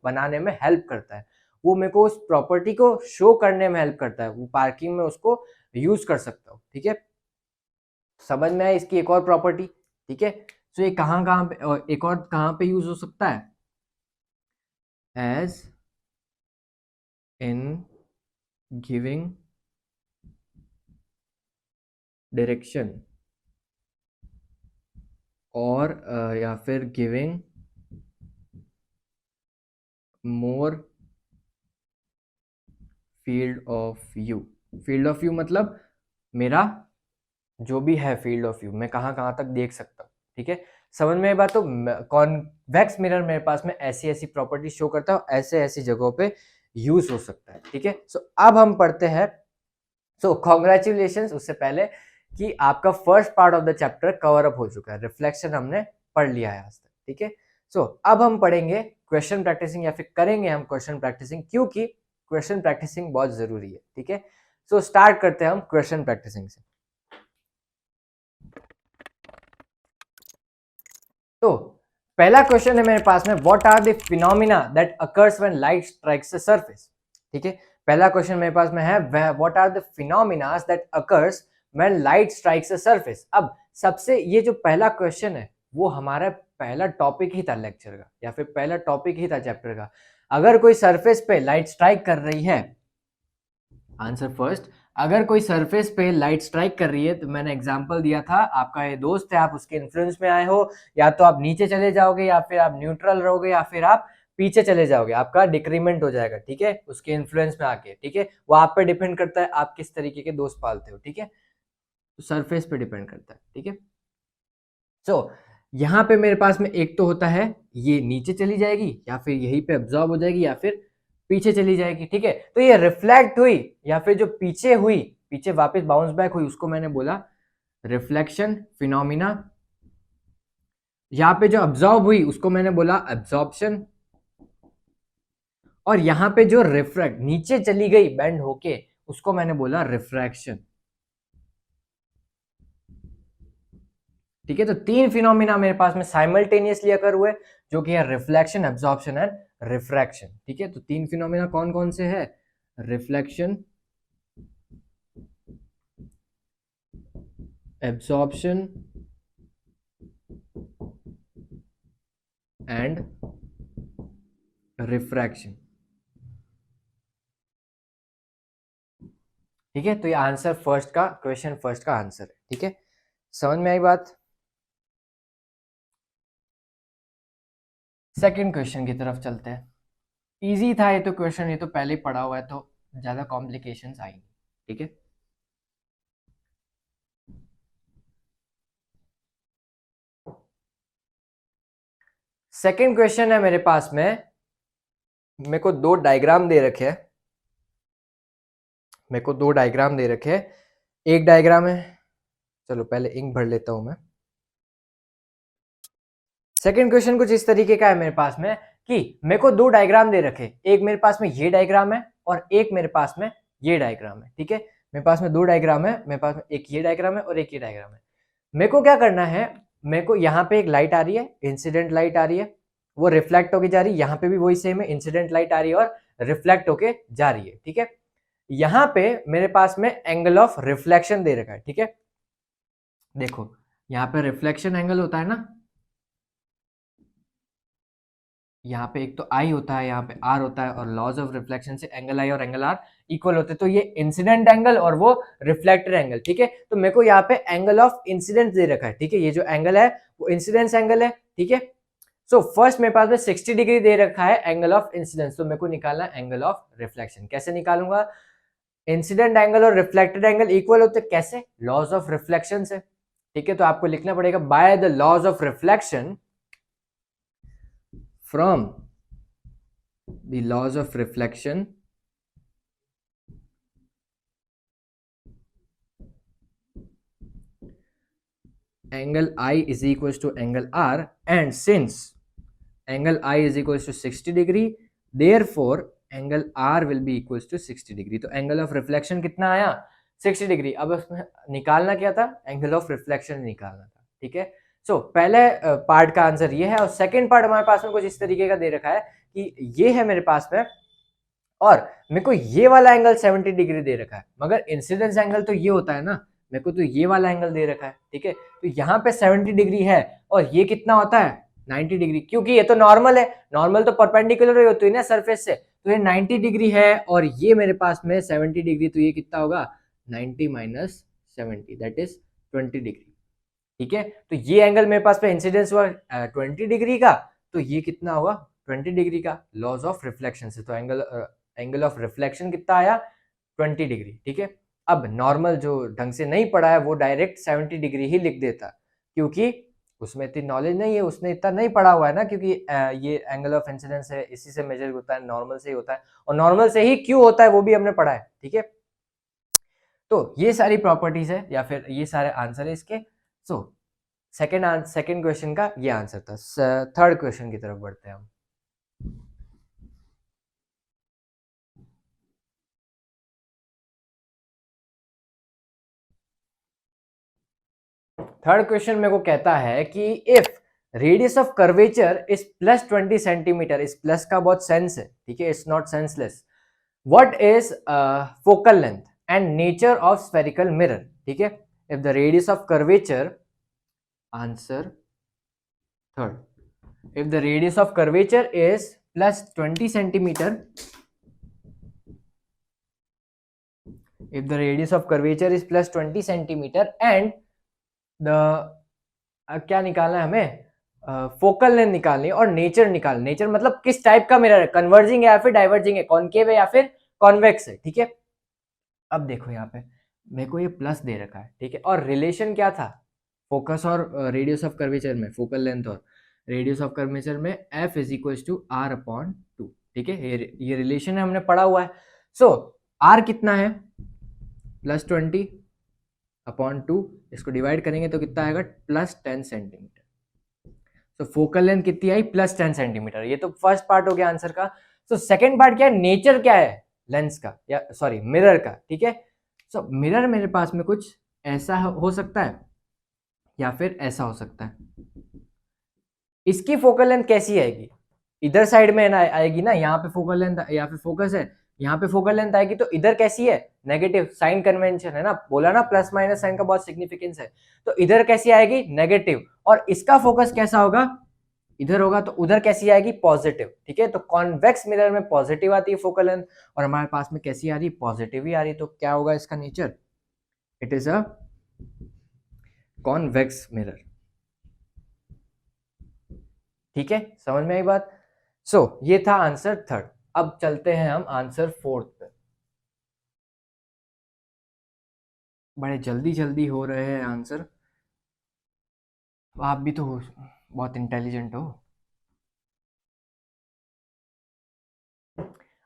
बनाने में हेल्प करता है, वो मेरे को उस प्रॉपर्टी को शो करने में हेल्प करता है, वो पार्किंग में उसको यूज कर सकता हूँ, ठीक है। समझ में आया इसकी एक और प्रॉपर्टी, ठीक है। तो ये कहाँ कहाँ पे, एक और कहाँ पे यूज हो सकता है, एज इन गिविंग डायरेक्शन, और या फिर giving more field of view. Field of view मतलब मेरा जो भी है फील्ड ऑफ व्यू, मैं कहाँ कहाँ तक देख सकता हूँ, ठीक है। समझ में ये बात? तो कॉन्वेक्स मिरर मेरे पास में ऐसी ऐसी प्रॉपर्टी शो करता है, ऐसे ऐसी जगहों पे यूज हो सकता है, ठीक है। सो अब हम पढ़ते हैं, सो कॉन्ग्रेचुलेशन, उससे पहले कि आपका first part of the chapter cover up हो चुका है, रिफ्लेक्शन हमने पढ़ लिया है आज तक, ठीक है। सो अब हम पढ़ेंगे क्वेश्चन प्रैक्टिसिंग, या फिर करेंगे हम क्वेश्चन प्रैक्टिसिंग, क्योंकि क्वेश्चन प्रैक्टिसिंग बहुत जरूरी है, ठीक है। सो स्टार्ट करते हैं हम क्वेश्चन प्रैक्टिसिंग से। तो पहला क्वेश्चन है मेरे पास में, what are the phenomena that occurs when light strikes the surface, ठीक है। पहला क्वेश्चन मेरे पास में है, what are the phenomena that occurs when light strikes the surface. अब सबसे ये जो पहला क्वेश्चन है वो हमारा पहला टॉपिक ही था लेक्चर का, या फिर पहला टॉपिक ही था चैप्टर का। अगर कोई सरफेस पे लाइट स्ट्राइक कर रही है, आंसर फर्स्ट, अगर कोई सरफेस पे लाइट स्ट्राइक कर रही है, तो मैंने एग्जांपल दिया था, आपका ये दोस्त है, आप उसके इन्फ्लुएंस में आए हो, या तो आप नीचे चले जाओगे, या फिर आप न्यूट्रल रहोगे, या फिर आप पीछे चले जाओगे, आपका डिक्रीमेंट हो जाएगा, ठीक है, उसके इन्फ्लुएंस में आके, ठीक है। वो आप पे डिपेंड करता है आप किस तरीके के दोस्त पालते हो, ठीक है। तो सरफेस पे डिपेंड करता है, ठीक है। सो यहाँ पे मेरे पास में एक तो होता है ये नीचे चली जाएगी, या फिर यहीं पे अब्जॉर्ब हो जाएगी, या फिर पीछे चली जाएगी, ठीक है। तो ये रिफ्लेक्ट हुई, या फिर जो पीछे हुई, पीछे वापस बाउंस बैक हुई, उसको मैंने बोला रिफ्लेक्शन फिनोमिना। यहाँ पे जो अब्जॉर्ब हुई उसको मैंने बोला एब्जॉर्प्शन, और यहाँ पे जो रिफ्रैक्ट नीचे चली गई बेंड होके, उसको मैंने बोला रिफ्रैक्शन, ठीक है। तो तीन फिनोमिना मेरे पास में साइमल्टेनियसली अकर हुए, जो कि है रिफ्लेक्शन, एब्जॉर्प्शन एंड रिफ्रैक्शन, ठीक है। तो तीन फिनोमिना कौन कौन से है, रिफ्लेक्शन, एब्सॉर्प्शन एंड रिफ्रैक्शन। ठीक है, तो ये आंसर फर्स्ट का, क्वेश्चन फर्स्ट का आंसर है। ठीक है, समझ में आई बात। सेकंड क्वेश्चन की तरफ चलते हैं। इजी था ये तो क्वेश्चन, ये तो पहले ही पढ़ा हुआ है, तो ज्यादा कॉम्प्लिकेशंस आएंगी। ठीक है, सेकंड क्वेश्चन है मेरे पास में। मेरे को दो डायग्राम दे रखे हैं, मेरे को दो डायग्राम दे रखे हैं। एक डायग्राम है, चलो पहले इंक भर लेता हूं मैं। सेकंड क्वेश्चन कुछ इस तरीके का है मेरे पास में कि मेरे को दो डायग्राम दे रखे, एक मेरे पास में ये डायग्राम है और एक मेरे पास में ये डायग्राम है। ठीक है, मेरे पास में दो डायग्राम है, मेरे पास में एक ये डायग्राम है और एक ये डायग्राम है। मेरे को क्या करना है, मेरे को यहाँ पे एक लाइट आ रही है, इंसिडेंट लाइट आ रही है, वो रिफ्लेक्ट होके जा रही है। यहाँ पे भी वही सेम है, इंसिडेंट लाइट आ रही है और रिफ्लेक्ट होके जा रही है। ठीक है, यहाँ पे मेरे पास में एंगल ऑफ रिफ्लेक्शन दे रखा है। ठीक है, देखो यहाँ पे रिफ्लेक्शन एंगल होता है ना, यहाँ पे एक तो आई होता है, यहाँ पे आर होता है, और लॉज ऑफ रिफ्लेक्शन से एंगल आई और एंगल आर इक्वल होते हैं। तो ये इंसिडेंट एंगल और वो रिफ्लेक्टेड एंगल। ठीक है, तो मेरे को यहाँ पे एंगल ऑफ इंसिडेंस दे रखा है। ठीक है, ये जो एंगल है वो इंसिडेंस एंगल है। ठीक है, सो फर्स्ट मेरे पास में 60 डिग्री दे रखा है एंगल ऑफ इंसिडेंस, तो मेरे को निकालना है एंगल ऑफ रिफ्लेक्शन। कैसे निकालूंगा, इंसिडेंट एंगल और रिफ्लेक्टेड एंगल इक्वल होते कैसे, लॉज ऑफ रिफ्लेक्शन से। ठीक है, तो आपको लिखना पड़ेगा by the laws of reflection, from the laws of reflection angle I is equals to angle R, and since angle I is equals to 60 degree, therefore angle R will be equals to 60 degree। तो angle of reflection कितना आया, 60 degree. अब उसमें निकालना क्या था, angle of reflection निकालना था। ठीक है, सो पहले पार्ट का आंसर ये है, और सेकंड पार्ट हमारे पास में कुछ इस तरीके का दे रखा है कि ये है मेरे पास में, और मेरे को ये वाला एंगल 70 डिग्री दे रखा है, मगर इंसिडेंस एंगल तो ये होता है ना, मेरे को तो ये वाला एंगल दे रखा है। ठीक है, तो यहाँ पे 70 डिग्री है और ये कितना होता है 90 डिग्री, क्योंकि ये तो नॉर्मल है, नॉर्मल तो परपेंडिकुलर ही होती है ना सरफेस से, तो ये 90 डिग्री है और ये मेरे पास में 70 डिग्री, तो ये कितना होगा 90 माइनस 70, दैट इज 20 डिग्री। ठीक है, तो ये एंगल मेरे पास में इंसिडेंस हुआ 20 डिग्री का, तो ये कितना होगा 20 डिग्री का, लॉज ऑफ रिफ्लेक्शन से। तो एंगल ऑफ रिफ्लेक्शन कितना आया 20 डिग्री। ठीक है, अब नॉर्मल जो ढंग से नहीं पढ़ा है वो डायरेक्ट 70 डिग्री ही लिख देता, क्योंकि उसमें इतनी नॉलेज नहीं है, उसने इतना नहीं पढ़ा हुआ है ना, क्योंकि ये एंगल ऑफ इंसिडेंस है, इसी से मेजर होता है, नॉर्मल से ही होता है, और नॉर्मल से ही क्यों होता है वो भी हमने पढ़ा है। ठीक है, तो ये सारी प्रॉपर्टीज है या फिर ये सारे आंसर है इसके। सो सेकंड क्वेश्चन का ये आंसर था। थर्ड क्वेश्चन की तरफ बढ़ते हैं हम। थर्ड क्वेश्चन मेरे को कहता है कि if radius of curvature is plus 20 centimetre, इस प्लस का बहुत सेंस है, ठीक है, it's not senseless, what is focal length and nature of spherical mirror. ठीक है, if the radius of curvature, answer third, if the radius of curvature is plus 20 centimeter, if the radius of curvature is plus 20 centimeter and the क्या निकालना है हमें, focal length निकालनी है और nature निकालना। नेचर मतलब किस टाइप का मिरर है, कन्वर्जिंग है या फिर डाइवर्जिंग है, कॉनकेव है या फिर कॉन्वेक्स है। ठीक है, अब देखो यहाँ पे मेरे को ये प्लस दे रखा है, ठीक है, और रिलेशन क्या था फोकस और रेडियस ऑफ कर्वेचर में, फोकल लेंथ और रेडियस ऑफ कर्वेचर में f is equal to r upon 2। ठीक है, ये रिलेशन है, हमने पढ़ा हुआ है। सो r कितना है प्लस 20 अपॉन 2, इसको डिवाइड करेंगे तो कितना आएगा प्लस 10 सेंटीमीटर। तो फोकल लेंथ कितनी आई प्लस 10 सेंटीमीटर। ये तो फर्स्ट पार्ट हो गया आंसर का। सो सेकेंड पार्ट क्या है, नेचर क्या है लेंस का, या सॉरी मिरर का। ठीक है, सो मिरर मेरे पास में कुछ ऐसा हो सकता है या फिर ऐसा हो सकता है। इसकी फोकल लेंथ कैसी आएगी, इधर साइड में ना आएगी ना, यहाँ पे फोकल लेंथ या फिर फोकस है, यहाँ पे फोकल लेंथ आएगी तो इधर कैसी है, नेगेटिव, साइन कन्वेंशन है ना, बोला ना प्लस माइनस साइन का बहुत सिग्निफिकेंस है, तो इधर कैसी आएगी, नेगेटिव, और इसका फोकस कैसा होगा, इधर होगा, तो उधर कैसी आएगी, पॉजिटिव। ठीक है, तो कॉन्वेक्स मिरर में पॉजिटिव आती है फोकल लेंथ, और हमारे पास में कैसी आ रही, पॉजिटिव ही आ रही, तो क्या होगा इसका nature, it is a convex mirror. ठीक है, समझ में आई बात। सो ये था आंसर थर्ड। अब चलते हैं हम आंसर फोर्थ पे। बड़े जल्दी जल्दी हो रहे हैं आंसर, आप भी तो बहुत इंटेलिजेंट हो।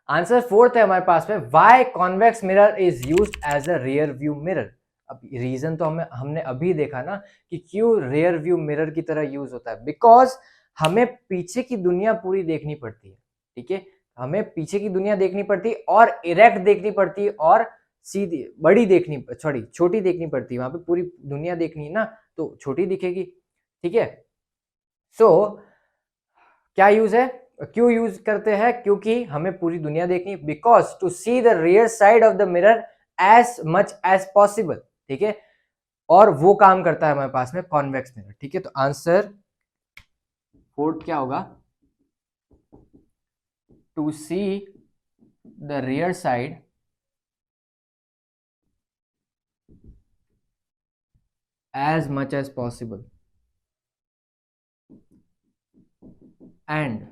आंसर फोर्थ है हमारे पास में, why convex mirror is used as a rear view mirror. अब रीजन तो हमने अभी देखा ना कि क्यों रियर व्यू मिरर की तरह यूज होता है, बिकॉज हमें पीछे की दुनिया पूरी देखनी पड़ती है। ठीक है, हमें पीछे की दुनिया देखनी पड़ती है और इरेक्ट देखनी पड़ती है और सीधी बड़ी देखनी, सॉरी छोटी देखनी पड़ती है, वहां पे पूरी दुनिया देखनी है ना, तो छोटी दिखेगी। ठीक है, सो क्या यूज है, क्यों यूज करते हैं, क्योंकि हमें पूरी दुनिया देखनी, because to see the rear side of the mirror as much as possible. ठीक है, और वो काम करता है हमारे पास में कॉन्वेक्स मिरर। ठीक है, तो आंसर फोर्थ क्या होगा, to see the rear side as much as possible and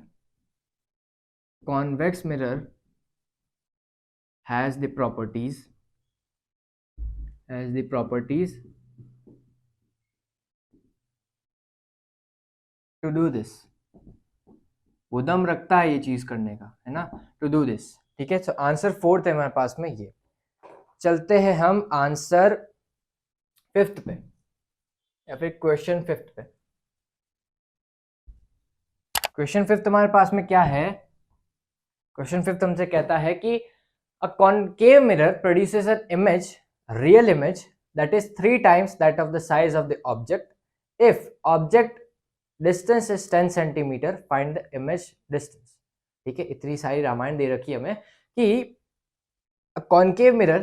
convex mirror has the properties to do this, वो दम रखता है ये चीज करने का, है ना, टू डू दिस। ठीक है, सो आंसर फोर्थ है हमारे पास में ये। चलते हैं हम आंसर फिफ्थ पे, या फिर क्वेश्चन फिफ्थ पे। क्वेश्चन फिफ्थ हमारे पास में क्या है, क्वेश्चन फिफ्थ हमसे कहता है कि a concave mirror produces an image, real image, that is 3 times that of the size of the object. If object distance is 10 centimeter, find the image distance. ठीक है, इतनी सारी रामायण दे रखी है हमें कि concave mirror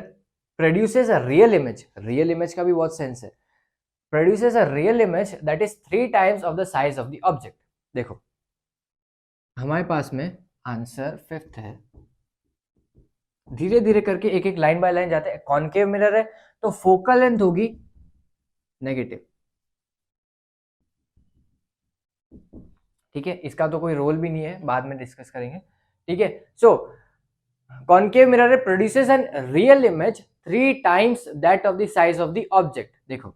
produces a real image, real image का भी बहुत सेंस है, produces a real image that is 3 times of the size of the object. देखो हमारे पास में आंसर फिफ्थ है, धीरे धीरे करके एक एक लाइन बाय लाइन जाते हैं। कॉनकेव मिरर है तो फोकल लेंथ होगी नेगेटिव। ठीक है, इसका तो कोई रोल भी नहीं है, बाद में डिस्कस करेंगे। ठीक है, so concave mirror produces an real image 3 times that of the size of the object. देखो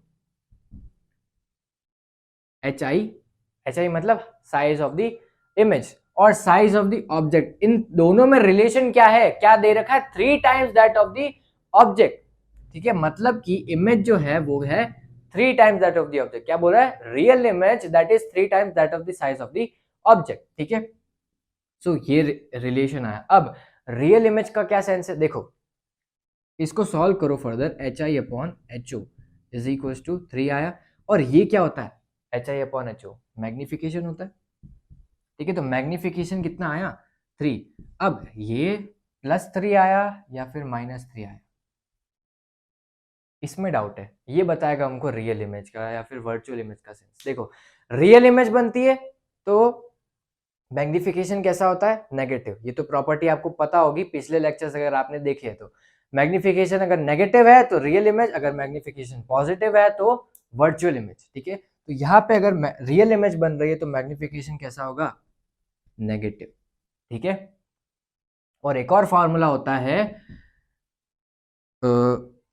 HI मतलब साइज ऑफ द इमेज और साइज ऑफ द ऑब्जेक्ट, इन दोनों में रिलेशन क्या है, क्या दे रखा है, 3 times that of the object. ठीक है, मतलब कि इमेज जो है वो है 3 times that of the object. क्या बोल रहा है, real image that is 3 times that of the size of the object. ठीक है, सो ये रिलेशन आया। अब रियल इमेज का क्या सेंस है, देखो इसको सॉल्व करो further, HI/HO is equal to 3 आया, और ये क्या होता है, HI/HO मैग्निफिकेशन होता है। ठीक है, तो मैग्निफिकेशन कितना आया, 3। अब ये +3 आया या फिर -3 आया, इसमें डाउट है, ये बताएगा हमको रियल इमेज का या फिर वर्चुअल इमेज का सेंस। देखो रियल इमेज बनती है तो मैग्निफिकेशन कैसा होता है, नेगेटिव। ये तो प्रॉपर्टी आपको पता होगी, पिछले लेक्चर्स अगर आपने देखे हैं तो। मैग्निफिकेशन अगर नेगेटिव है तो रियल इमेज, अगर मैग्निफिकेशन पॉजिटिव है तो वर्चुअल इमेज। ठीक है, तो यहाँ पे अगर रियल इमेज बन रही है तो मैग्निफिकेशन कैसा होगा, नेगेटिव। ठीक है, और एक और फॉर्मूला होता है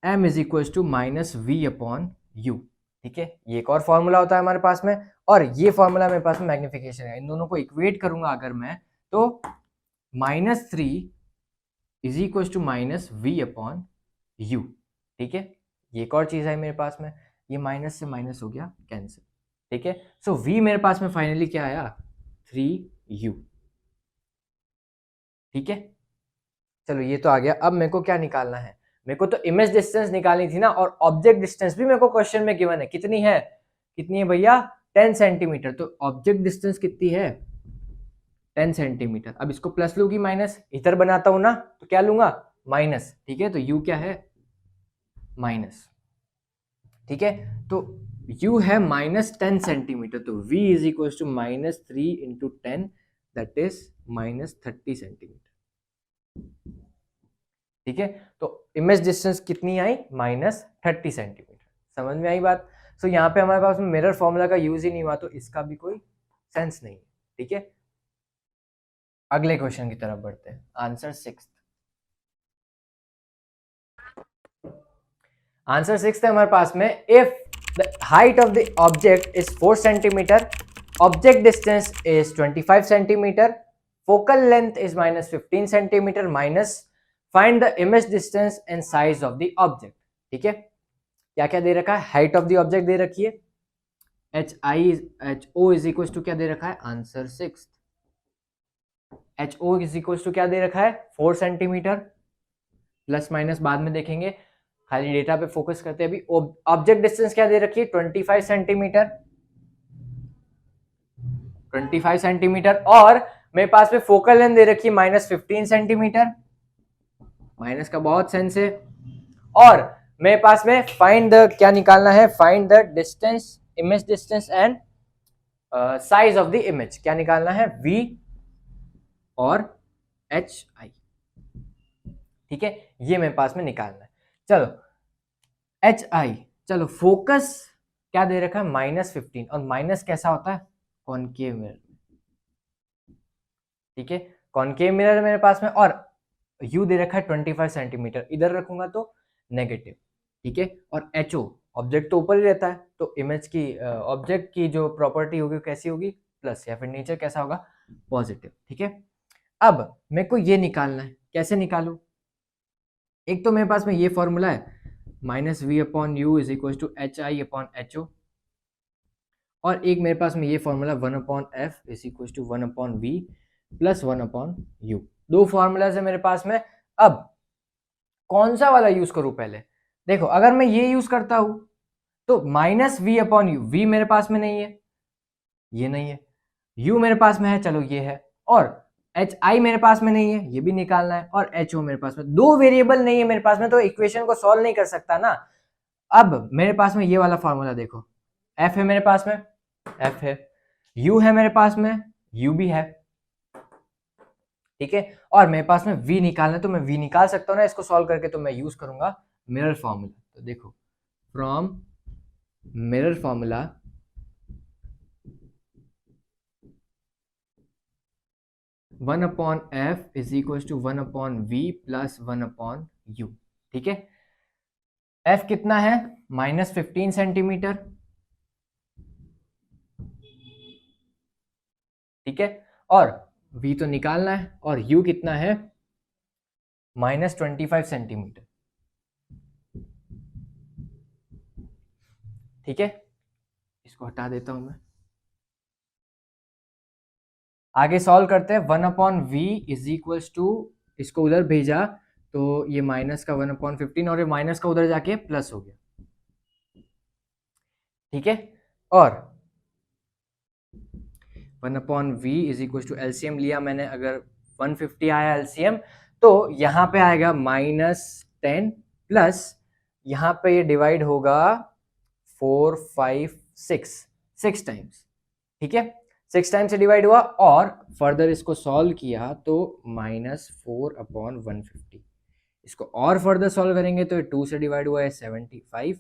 m is equal to -v/u। ठीक है, ये एक और फॉर्मूला होता है हमारे पास में, और ये फॉर्मूला मेरे पास में मैग्निफिकेशन है। इन दोनों को इक्वेट करूंगा अगर मैं, तो -3 इज इक्वल टू -v/u। ठीक है, ये एक और चीज है मेरे पास में, ये माइनस से माइनस हो गया कैंसिल। ठीक है, सो v मेरे पास में फाइनली क्या आया, 3u। ठीक है, चलो ये तो आ गया। अब मेरे को क्या निकालना है, मेरे को तो इमेज डिस्टेंस निकालनी थी ना, और ऑब्जेक्ट डिस्टेंस भी मेरे को क्वेश्चन में गिवन है, कितनी है भैया, 10 सेंटीमीटर। तो ऑब्जेक्ट डिस्टेंस कितनी है, 10 सेंटीमीटर। अब इसको प्लस लूँ कि माइनस, इधर बनाता हूं ना तो क्या लूंगा, माइनस, ठीक है। तो u क्या है, माइनस, ठीक है। तो u है -10 सेंटीमीटर, तो v is equal to -3 into 10, that is -30 centimetre, ठीक है। तो इमेज डिस्टेंस कितनी आई, -30 सेंटीमीटर। समझ में आई बात। सो यहाँ पे हमारे पास मिरर फॉर्मूला का यूज ही नहीं हुआ, तो इसका भी कोई सेंस नहीं है, ठीक है। अगले क्वेश्चन की तरफ बढ़ते हैं, आंसर 6। आंसर 6 है हमारे पास में, if the height of the object is 4 centimetre, object distance is 25 centimetre, focal length is -15 centimetre, minus find the image distance and size of the object, ठीक है। क्या क्या दे रखा है, height of the object they रखी है, HO is equal to क्या दे रखा है, answer 6, HO is equal to क्या दे रखा है, 4 सेंटीमीटर, प्लस माइनस बाद में देखेंगे, खाली डेटा पे फोकस करते हैं अभी। ऑब्जेक्ट डिस्टेंस क्या दे रखी है, 25 सेंटीमीटर, 25 सेंटीमीटर, और मेरे पास में फोकल लेंथ दे रखी है -15 सेंटीमीटर, माइनस का बहुत सेंस है। और मेरे पास में फाइंड द, क्या निकालना है, find the distance, image distance and size of the image, क्या निकालना है, V और HI, ठीक है। ये मेरे पास में निकालना है। चलो HI, चलो फोकस क्या दे रखा है, -15, और माइनस कैसा होता है, कॉनकेव मिरर, ठीक है। कॉनकेव मिरर मेरे पास में, और U दे रखा है 25 सेंटीमीटर, इधर रखूंगा तो नेगेटिव, ठीक है। और HO, ऑब्जेक्ट तो ऊपर ही रहता है, तो इमेज की ऑब्जेक्ट की जो प्रॉपर्टी होगी कैसी होगी, प्लस, या फिर नेचर कैसा होगा, पॉजिटिव, ठीक है। अब मेरे को ये निकालना है, कैसे निकालू, एक तो मेरे पास में ये फॉर्मूला है, -V/U is equal to HI/HO, और एक मेरे पास में ये formula 1/F is equal to 1/V plus 1/U। दो फॉर्मूलाज है मेरे पास में। अब कौन सा वाला यूज करूं पहले, देखो अगर मैं ये यूज करता हूं तो -V/U, V मेरे पास में नहीं है, ये नहीं है, U मेरे पास में है, चलो ये है, और HI मेरे पास में नहीं है, ये भी निकालना है, और HO मेरे पास में, दो वेरिएबल नहीं है मेरे पास में, तो इक्वेशन को सॉल्व नहीं कर सकता ना। अब मेरे पास में ये वाला फॉर्मूला देखो, F है मेरे पास में, F है, U है मेरे पास में, U भी है, ठीक है। और मेरे पास में V निकालना है, तो मैं V निकाल सकता हूँ ना इसको सॉल्व करके, तो मैं यूज करूंगा मिरर फॉर्मूला। तो देखो, from mirror formula 1/F is equal to 1/V plus 1/U, ठीक है। F कितना है, -15 सेंटीमीटर, ठीक है, और V तो निकालना है, और U कितना है, -25 सेंटीमीटर, ठीक है। इसको हटा देता हूं मैं, आगे सॉल्व करते हैं। 1/V इज इक्वल टू, इसको उधर भेजा तो ये माइनस का 1/15, और ये माइनस का उधर जाके प्लस हो गया, ठीक है। और 1/V is equal to, LCM लिया मैंने, अगर 150 आया एलसीएम, तो यहाँ पे आएगा -10 प्लस, यहाँ पे ये डिवाइड होगा 4, 5, 6 टाइम्स, ठीक है। 6 टाइम्स से डिवाइड हुआ, और फर्दर इसको सॉल्व किया तो -4/150, इसको और फर्दर सॉल्व करेंगे तो 2 से डिवाइड हुआ है 75,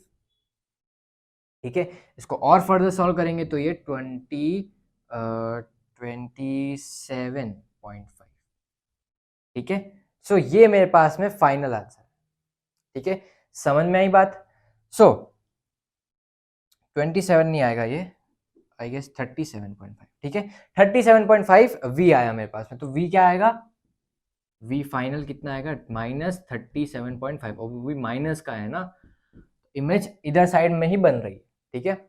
ठीक है। इसको और फर्दर सॉल्व करेंगे तो ये 27.5, ठीक है। सो ये मेरे पास में फाइनल आंसर, ठीक है। समझ में आई बात। सो 27 नहीं आएगा ये, आई गेस 37.5, ठीक है। 37.5 V आया मेरे पास में, तो V क्या आएगा, V फाइनल कितना आएगा, -37.5, और V माइनस का है ना, इमेज इधर साइड में ही बन रही है, ठीक है।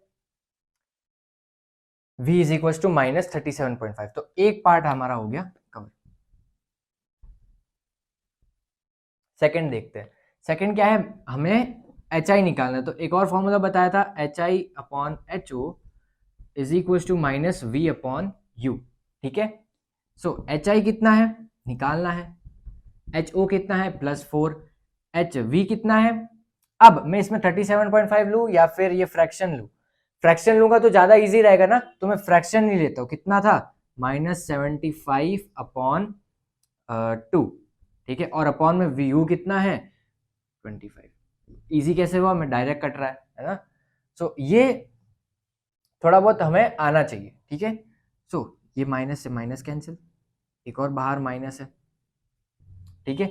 V इज इक्वल टू -37.5, तो एक पार्ट हमारा हो गया कवर। सेकंड देखते हैं, सेकंड क्या है, हमें HI निकालना है, तो एक और फॉर्मूला बताया था, HI/HO is equal to -V/U, ठीक है। सो HI कितना है निकालना है, HO कितना है +4, HV कितना है। अब मैं इसमें 37.5 लूँ या फिर ये फ्रैक्शन लूँ, फ्रैक्शन लूंगा तो ज्यादा इजी रहेगा ना, तो मैं फ्रैक्शन नहीं लेता हूँ। कितना था -75/2, ठीक है, और अपॉन में VU कितना है 25। इजी कैसे हुआ, मैं डायरेक्ट कट रहा है ना। सो ये थोड़ा बहुत हमें आना चाहिए, ठीक है। सो ये माइनस से माइनस कैंसिल, एक और बाहर माइनस है, ठीक है।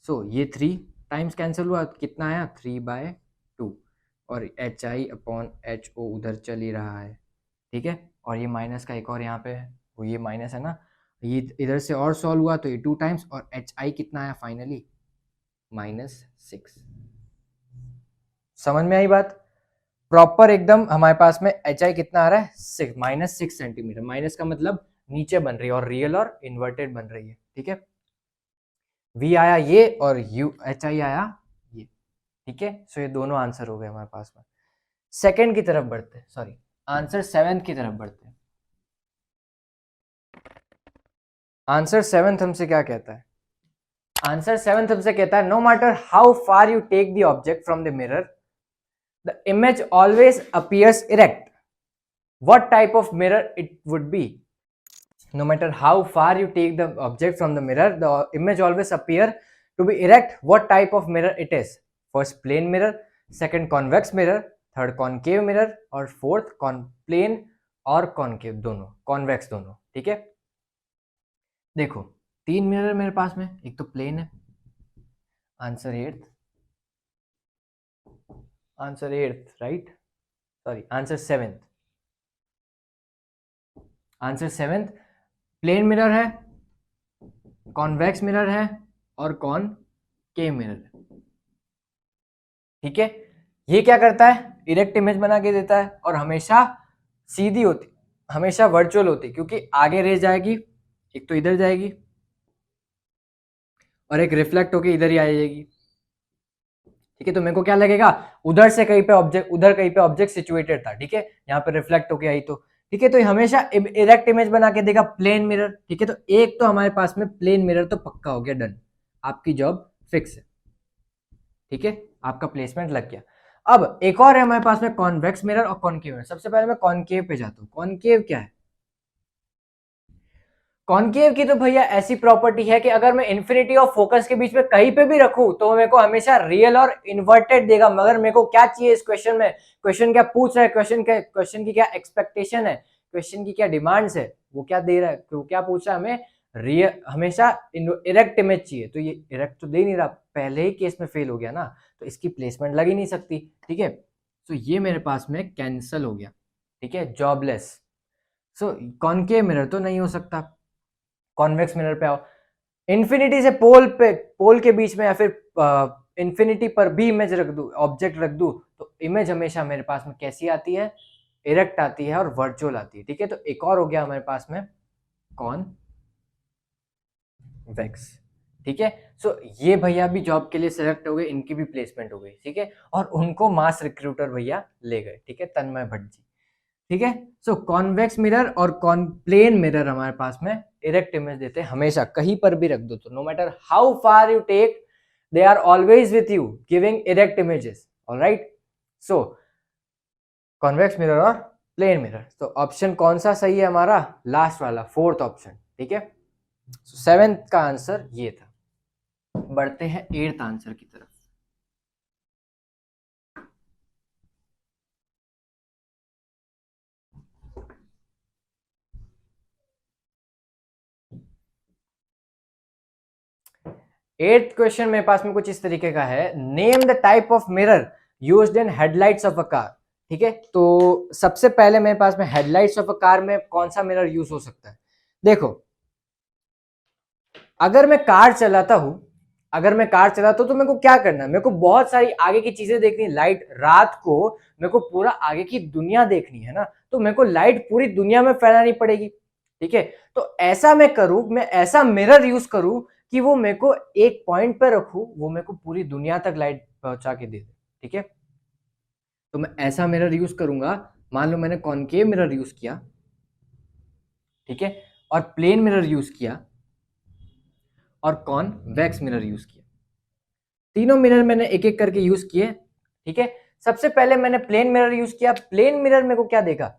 सो ये 3 टाइम्स कैंसिल हुआ, कितना आया 3/2, और HI/HO उधर चल ही रहा है, ठीक है। और ये माइनस का एक और यहाँ पे है, वो ये माइनस है ना, ये इधर से और सॉल्व हुआ तो ये 2 टाइम्स, और HI कितना आया फाइनली -6। समझ में आई बात, प्रॉपर एकदम। हमारे पास में HI कितना आ रहा है -6 सेंटीमीटर, माइनस का मतलब नीचे बन रही है और रियल और इन्वर्टेड बन रही है, ठीक है। V आया ये और HI आया ये, ठीक है। सो ये दोनों आंसर हो गए हमारे पास में। सेकंड की तरफ बढ़ते हैं, सॉरी आंसर 7 की तरफ बढ़ते हैं। आंसर 7 हमसे क्या कहता है, आंसर 7 हमसे कहता है no matter how far you take the object from the mirror the image always appears erect. What type of mirror it would be? No matter how far you take the object from the mirror, the image always appear to be erect. What type of mirror it is? First plane mirror, second convex mirror, third concave mirror, और fourth plane और concave दोनों, convex दोनों, ठीक है। देखो 3 mirror मेरे पास में, एक तो प्लेन है, answer 8th, answer 8th right, sorry answer 7th, answer 7th plane mirror है, कॉन्वेक्स मिरर है और कॉनकेव मिरर है, ठीक है। ये क्या करता है, इरेक्ट इमेज बना के देता है और हमेशा सीधी होती, हमेशा वर्चुअल होती, क्योंकि आगे रेज जाएगी, एक तो इधर जाएगी और एक रिफ्लेक्ट होके इधर ही आ जाएगी, ठीक है। तो मेरे को क्या लगेगा, उधर से कहीं पे ऑब्जेक्ट, उधर कहीं पे ऑब्जेक्ट सिचुएटेड था, ठीक है, यहाँ पे रिफ्लेक्ट होके आई तो, ठीक है। तो हमेशा इरेक्ट इमेज बना के देगा प्लेन मिरर, ठीक है। तो एक तो हमारे पास में प्लेन मिरर तो पक्का हो गया, डन, आपकी जॉब फिक्स है, ठीक है, आपका प्लेसमेंट लग गया। अब एक और है हमारे पास में कॉन्वेक्स मिरर और कॉनकेव मिरर। सबसे पहले मैं कॉनकेव पे जाता हूँ। कॉनकेव क्या है, कॉनकेव की तो भैया ऐसी प्रॉपर्टी है कि अगर मैं इन्फिनिटी और फोकस के बीच में कहीं पे भी रखूं तो मेरे को हमेशा रियल और इन्वर्टेड देगा। मगर मेरे को क्या चाहिए इस क्वेश्चन में, क्वेश्चन क्या पूछ रहा है, क्वेश्चन की क्या एक्सपेक्टेशन है, क्वेश्चन की क्या डिमांड्स है, वो क्या दे रहा है, वो क्या पूछ रहा है हमें, रियल, हमेशा इरेक्ट इमेज चाहिए। तो ये इरेक्ट तो दे नहीं रहा, पहले ही केस में फेल हो गया ना, तो इसकी प्लेसमेंट लग ही नहीं सकती, ठीक है। तो ये मेरे पास में कैंसल हो गया, ठीक है, जॉबलेस। सो कॉनकेव मिरर तो नहीं हो सकता, कॉन्वेक्स मिरर पे आओ, इन्फिनिटी से पोल के बीच में या फिर इन्फिनिटी पर भी इमेज रख दूं, ऑब्जेक्ट रख दूं, तो इमेज हमेशा मेरे पास में कैसी आती है, इरेक्ट आती है और वर्चुअल आती है, ठीक है। तो एक और हो गया हमारे पास में कॉन्वेक्स, ठीक है। सो ये भैया भी जॉब के लिए सिलेक्ट हो गए, इनकी भी प्लेसमेंट हो गई, ठीक है, और उनको मास रिक्रूटर भैया ले गए, ठीक है, तन्मय भट्ट जी, ठीक है। सो कॉन्वेक्स मिरर और प्लेन मिरर हमारे पास में इरेक्ट इमेज देते हैं, हमेशा कहीं पर भी रख दो तो, no matter how far you take, they are always with you giving erect images, alright. So convex mirror और प्लेन मिरर, तो ऑप्शन कौन सा सही है हमारा, लास्ट वाला, 4th ऑप्शन, ठीक है। 7th का आंसर ये था। बढ़ते हैं 8th आंसर की तरफ। एट्थ क्वेश्चन मेरे पास में कुछ इस तरीके का है, name the type of mirror used in headlights of a car, ठीक है। तो सबसे पहले मेरे पास में हेडलाइट्स ऑफ अ कार में कौन सा मिरर यूज हो सकता है। देखो अगर मैं कार चलाता हूं, अगर मैं कार चलाता हूं तो मेरे को क्या करना है, मेरे को बहुत सारी आगे की चीजें देखनी, लाइट, रात को मेरे को पूरा आगे की दुनिया देखनी है ना, तो मेरे को लाइट पूरी दुनिया में फैलानी पड़ेगी, ठीक है। तो ऐसा मैं करूं, मैं ऐसा मिरर यूज करूं कि वो मेरे को एक पॉइंट पे रखूं, वो मेरे को पूरी दुनिया तक लाइट पहुंचा के दे दे, ठीक है। तो मैं ऐसा मिरर यूज करूंगा, मान लो मैंने कॉनकेव मिरर यूज किया, ठीक है, और प्लेन मिरर यूज किया और कॉन्वेक्स मिरर यूज किया। तीनों मिरर मैंने एक एक करके यूज किए, ठीक है। सबसे पहले मैंने प्लेन मिरर यूज किया। प्लेन मिरर मेरे को क्या देगा,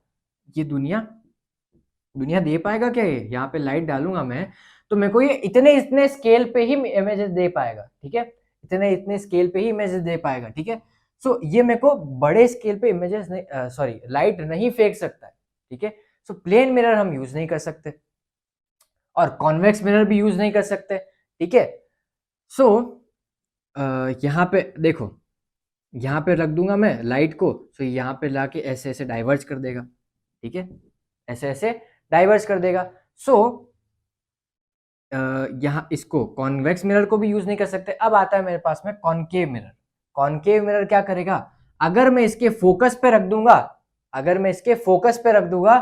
ये दुनिया दे पाएगा क्या, ये यहाँ पे लाइट डालूंगा मैं तो मेरे को ये इतने इतने स्केल पे ही इमेजेस दे पाएगा, ठीक है। इतने स्केल पे ही इमेजेस दे पाएगा, ठीक है। सो ये मेरे को बड़े स्केल पे इमेजेस नहीं, सॉरी, लाइट नहीं फेंक सकता है, ठीक है। सो प्लेन मिरर हम यूज नहीं कर सकते और कॉन्वेक्स मिरर भी यूज नहीं कर सकते, ठीक है। सो यहाँ पे देखो, यहाँ पे रख दूंगा मैं लाइट को, तो यहाँ पे लाके ऐसे ऐसे डाइवर्ज कर देगा, ठीक है, ऐसे ऐसे डाइवर्ज कर देगा। सो यहाँ इसको कॉन्वेक्स मिरर को भी यूज नहीं कर सकते। अब आता है मेरे पास में कॉनकेव मिरर। कॉनकेव मिरर क्या करेगा, अगर मैं इसके फोकस पे रख दूंगा,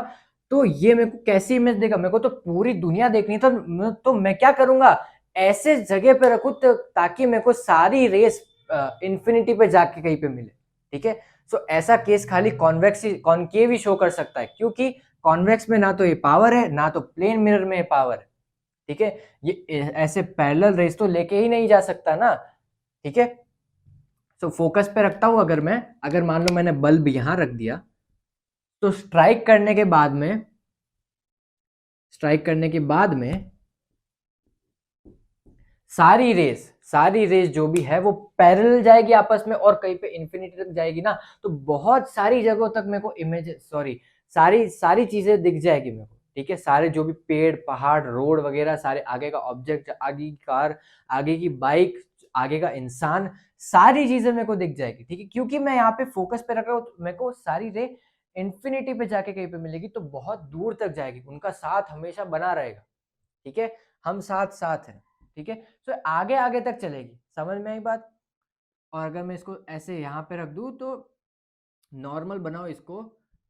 तो ये मेरे को कैसी इमेज देगा, मेरे को तो पूरी दुनिया देखनी है, तो मैं क्या करूंगा, ऐसे जगह पे रखूं ताकि मेरे को सारी रेस इंफिनिटी पे जाके कहीं पे मिले, ठीक है। सो ऐसा केस खाली कॉनकेव ही शो कर सकता है, क्योंकि कॉन्वेक्स में ना तो ये पावर है, ना तो प्लेन मिरर में पावर है, ठीक है। ये ऐसे पैरेलल रेस तो लेके ही नहीं जा सकता ना, ठीक है। तो फोकस पे रखता हूं अगर मान लो मैंने बल्ब यहां रख दिया, तो स्ट्राइक करने के बाद में सारी रेस जो भी है वो पैरेलल जाएगी आपस में और कहीं पे इंफिनिटी तक जाएगी ना, तो बहुत सारी जगहों तक मेरे को सारी चीजें दिख जाएगी मेरे को, ठीक है। सारे जो भी पेड़ पहाड़ रोड वगैरह, सारे आगे का ऑब्जेक्ट, आगे की कार, आगे की बाइक, आगे का इंसान, सारी चीजें मेरे को दिख जाएगी, ठीक है। क्योंकि मैं यहाँ पे फोकस पे रख रहा हूँ, तो मेरे को सारी रे इंफिनिटी पे जाके कहीं पे मिलेगी, तो बहुत दूर तक जाएगी, उनका साथ हमेशा बना रहेगा, ठीक है। हम साथ हैं, ठीक है। तो आगे आगे तक चलेगी, समझ में आई बात। और अगर मैं इसको ऐसे यहाँ पे रख दूं, तो नॉर्मल बनाओ इसको,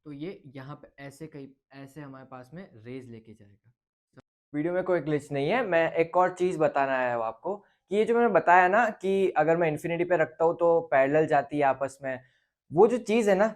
तो ये यहाँ पे ऐसे हमारे पास में रेज लेके जाएगा। वीडियो में कोई ग्लिच नहीं है, मैं एक और चीज बताना है आपको कि ये जो मैंने बताया ना कि अगर मैं इन्फिनिटी पे रखता हूँ तो पैरेलल जाती है आपस में, वो जो चीज है ना,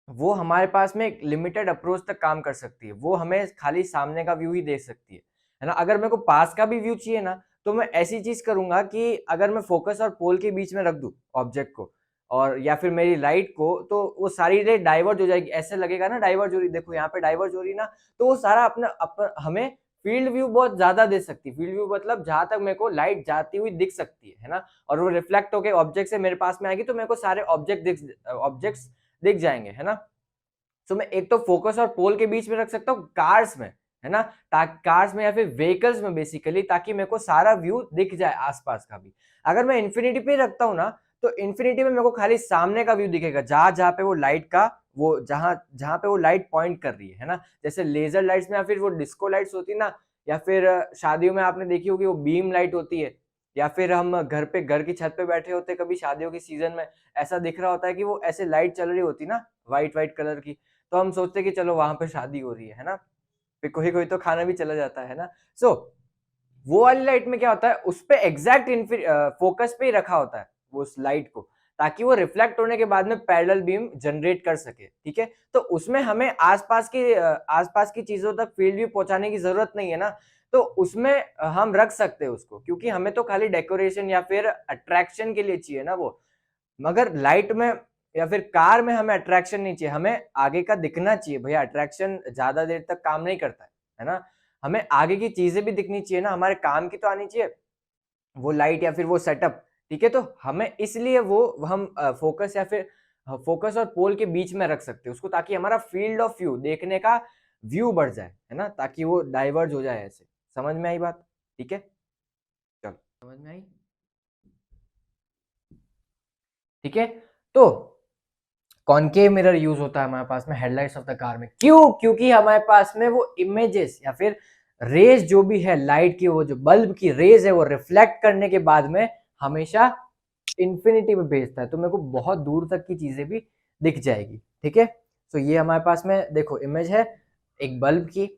वो हमारे पास में एक लिमिटेड अप्रोच तक काम कर सकती है। वो हमें खाली सामने का व्यू ही दे सकती है ना। अगर मेरे को पास का भी व्यू चाहिए ना, तो मैं ऐसी चीज करूंगा कि अगर मैं फोकस और पोल के बीच में रख दूं ऑब्जेक्ट को, और या फिर मेरी लाइट को, तो वो सारी रे डाइवर्ट हो जाएगी, ऐसे लगेगा ना डाइवर्ट हो रही, देखो यहाँ पे डाइवर्ट हो रही ना, तो वो सारा अपना हमें फील्ड व्यू बहुत ज्यादा दे सकती है। फील्ड व्यू मतलब जहां तक मेरे को लाइट जाती हुई दिख सकती है ना, और वो रिफ्लेक्ट होकर ऑब्जेक्ट से मेरे पास में आएगी, तो मेरे को सारे ऑब्जेक्ट्स दिख जाएंगे, है ना। तो मैं एक तो फोकस और पोल के बीच में रख सकता हूँ कार्स में, है ना, कार्स में या फिर व्हीकल्स में बेसिकली, ताकि मेरे को सारा व्यू दिख जाए आसपास का भी। अगर मैं इन्फिनिटी पे रखता हूँ ना, तो इन्फिनिटी में मेरे को खाली सामने का व्यू दिखेगा, जहां जहां पे वो लाइट का वो जहां जहां पे वो लाइट पॉइंट कर रही है ना। जैसे लेजर लाइट्स में या फिर वो डिस्को लाइट्स होती है ना, या फिर शादियों में आपने देखी होगी वो बीम लाइट होती है, या फिर हम घर की छत पे बैठे होते कभी शादियों के सीजन में, ऐसा दिख रहा होता है कि वो ऐसे लाइट चल रही होती ना, व्हाइट कलर की, तो हम सोचते कि चलो वहां पे शादी हो रही है ना, फिर कोई कोई तो खाना भी चला जाता है ना। सो वो वाली लाइट में क्या होता है, उस पे एग्जैक्ट फोकस पे ही रखा होता है वो उस लाइट को, ताकि वो रिफ्लेक्ट होने के बाद में पैरेलल बीम जनरेट कर सके, ठीक है। तो उसमें हमें आसपास की चीजों तक फील्ड व्यू पहुंचाने की जरूरत नहीं है ना, तो उसमें हम रख सकते हैं उसको, क्योंकि हमें तो खाली डेकोरेशन या फिर अट्रैक्शन के लिए चाहिए ना वो। मगर लाइट में या फिर कार में हमें अट्रैक्शन नहीं चाहिए, हमें आगे का दिखना चाहिए भैया। अट्रैक्शन ज्यादा देर तक काम नहीं करता है ना। हमें आगे की चीजें भी दिखनी चाहिए ना, हमारे काम की तो आनी चाहिए वो लाइट या फिर वो सेटअप, ठीक है। तो हमें इसलिए वो हम फोकस या फिर फोकस और पोल के बीच में रख सकते हैं उसको, ताकि हमारा फील्ड ऑफ व्यू देखने का व्यू बढ़ जाए, है ना, ताकि वो डाइवर्ज हो जाए ऐसे। समझ में आई बात, ठीक है, चलो समझ में आई, ठीक है। तो कॉनकेव मिरर यूज होता है हमारे पास में हेडलाइट्स ऑफ द कार में, क्यों, क्योंकि हमारे पास में वो इमेजेस या फिर रेज जो भी है लाइट की, वो जो बल्ब की रेज है वो रिफ्लेक्ट करने के बाद में हमेशा इंफिनिटी में भेजता है, तो मेरे को बहुत दूर तक की चीजें भी दिख जाएगी, ठीक है। तो ये हमारे पास में देखो इमेज है एक बल्ब की,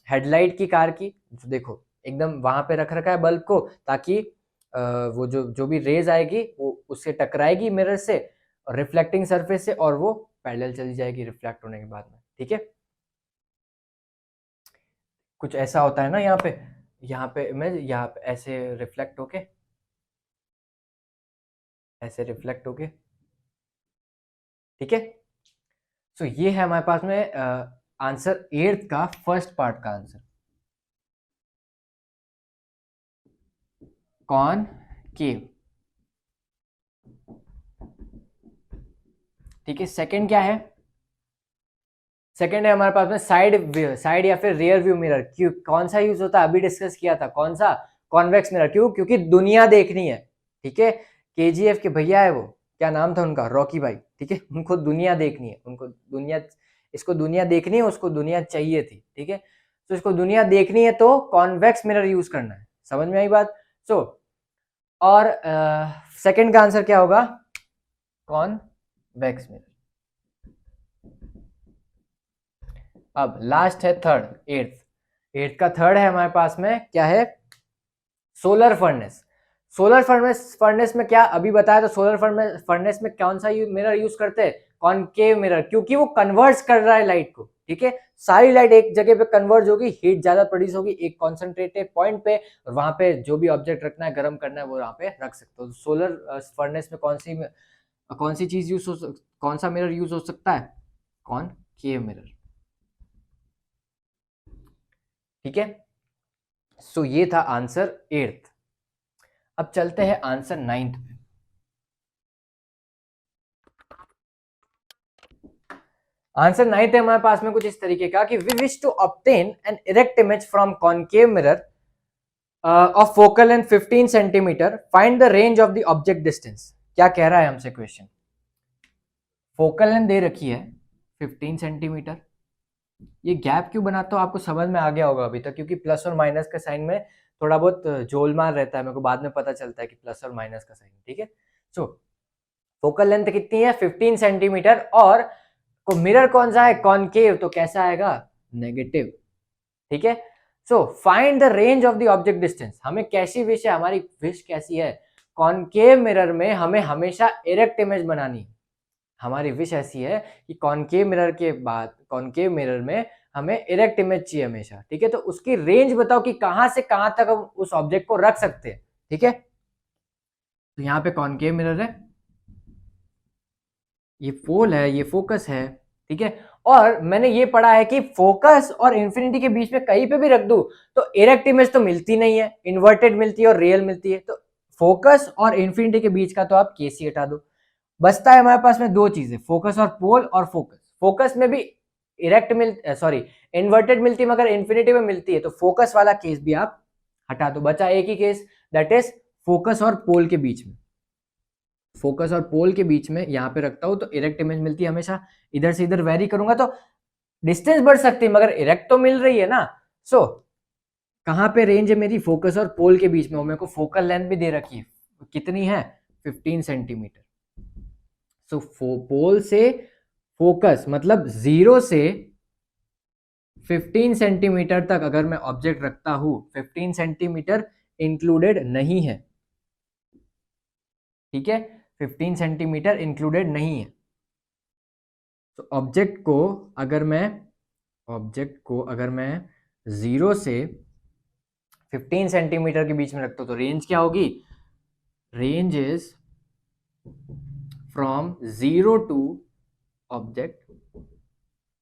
हेडलाइट की कार की, तो देखो एकदम वहां पे रख रखा है बल्ब को, ताकि वो जो भी रेज आएगी वो उससे टकराएगी मिरर से, रिफ्लेक्टिंग सरफेस से, और वो पैरेलल चली जाएगी रिफ्लेक्ट होने के बाद में, ठीक है। कुछ ऐसा होता है ना यहाँ पे इमेज यहाँ पे ऐसे रिफ्लेक्ट होके ठीक है। सो ये है हमारे पास में आंसर 8th का फर्स्ट पार्ट का आंसर कॉनकेव। ठीक है, सेकंड क्या है? सेकंड है हमारे पास में साइड या फिर रियर व्यू मिरर। क्यों, कौन सा यूज होता है? अभी डिस्कस किया था, कौन सा? Convex mirror. क्यों? क्योंकि दुनिया देखनी है। ठीक है, केजीएफ के भैया है वो, क्या नाम था उनका, रॉकी भाई। ठीक है, उनको दुनिया देखनी है, इसको दुनिया देखनी है, उसको दुनिया चाहिए थी। ठीक है, तो इसको दुनिया देखनी है तो कॉन्वेक्स मिरर यूज करना है। समझ में आई बात? सो और सेकंड का आंसर क्या होगा? Convex mirror. अब लास्ट है थर्ड, एट्थ का थर्ड है हमारे पास में, क्या है? Solar furnace. सोलर फर्नेस में क्या अभी बताया? तो सोलर फर्नेस में कौन सा मिरर यूज करते हैं? कॉनकेव मिरर, क्योंकि वो कन्वर्ट्स कर रहा है लाइट को। ठीक है, सारी लाइट एक जगह पे कन्वर्ज होगी, हीट ज्यादा प्रोड्यूस होगी एक कॉन्सेंट्रेटेड पॉइंट पे, और वहां पे जो भी ऑब्जेक्ट रखना है, गर्म करना है, वो वहां पे रख सकते हो। सोलर फर्नेस में कौन सी चीज कौन सा मिरर यूज हो सकता है? Concave mirror. ठीक है, सो ये था आंसर 8th। अब चलते हैं आंसर 9th पे। आंसर 9th है हमारे पास में कुछ इस तरीके का कि we wish to obtain an erect image from concave mirror of focal length 15 centimetre, find the range of the object distance. क्या कह रहा है हमसे क्वेश्चन? फोकल लेंथ दे रखी है 15 सेंटीमीटर। ये गैप क्यों बनाता हूं आपको समझ में आ गया होगा अभी तक, क्योंकि प्लस और माइनस का साइन में थोड़ा बहुत जोलमाल रहता है, मेरे को बाद में पता चलता है कि प्लस और माइनस का साइन। ठीक है, सो फोकल लेंथ कितनी है? 15 सेंटीमीटर, और को मिरर कौन सा है? कॉनकेव, तो कैसा आएगा? नेगेटिव। ठीक है, so find the range of the object distance. हमें कैसी विश है? हमारी विश कैसी है? कॉनकेव मिरर में हमें हमेशा इरेक्ट इमेज बनानी। हमारी विश ऐसी है कि कॉनकेव मिरर के बाद कॉनकेव मिरर में हमें इरेक्ट इमेज चाहिए हमेशा। ठीक है, तो उसकी रेंज बताओ कि कहां से कहां तक हम उस ऑब्जेक्ट को रख सकते हैं। ठीक है, तो यहाँ पे कॉनकेव मिरर है, ये पोल है, ये फोकस है। ठीक है, और मैंने ये पढ़ा है कि फोकस और इंफिनिटी के बीच में कहीं पे भी रख दूं तो इरेक्ट इमेज तो मिलती नहीं है, इन्वर्टेड मिलती है और रियल मिलती है। तो फोकस और इंफिनिटी के बीच का तो आप केसी हटा दो, बचता है हमारे पास में दो चीजें, फोकस और पोल। और फोकस में भी इन्वर्टेड मिलती है, मगर इंफिनिटी में मिलती है, तो फोकस वाला केस भी आप हटा दो। बचा एक ही केस, दैट इज फोकस और पोल के बीच में। फोकस और पोल के बीच में यहां पे रखता हूं तो इरेक्ट इमेज मिलती है हमेशा। इधर से इधर वेरी करूंगा तो डिस्टेंस बढ़ सकती है, मगर इरेक्ट तो मिल रही है ना। सो कहां पे रेंज है मेरी? फोकस और पोल के बीच में, और मेरे को फोकल लेंथ भी दे रखी है, कितनी है? 15 सेंटीमीटर। सो पोल से फोकस मतलब 0 से 15 सेंटीमीटर तक अगर मैं ऑब्जेक्ट रखता हूं, 15 सेंटीमीटर इंक्लूडेड नहीं है। ठीक है, 15 सेंटीमीटर इंक्लूडेड नहीं है। तो ऑब्जेक्ट को अगर मैं 0 से 15 सेंटीमीटर के बीच में रखता हूं तो रेंज क्या होगी? Range is from 0 to object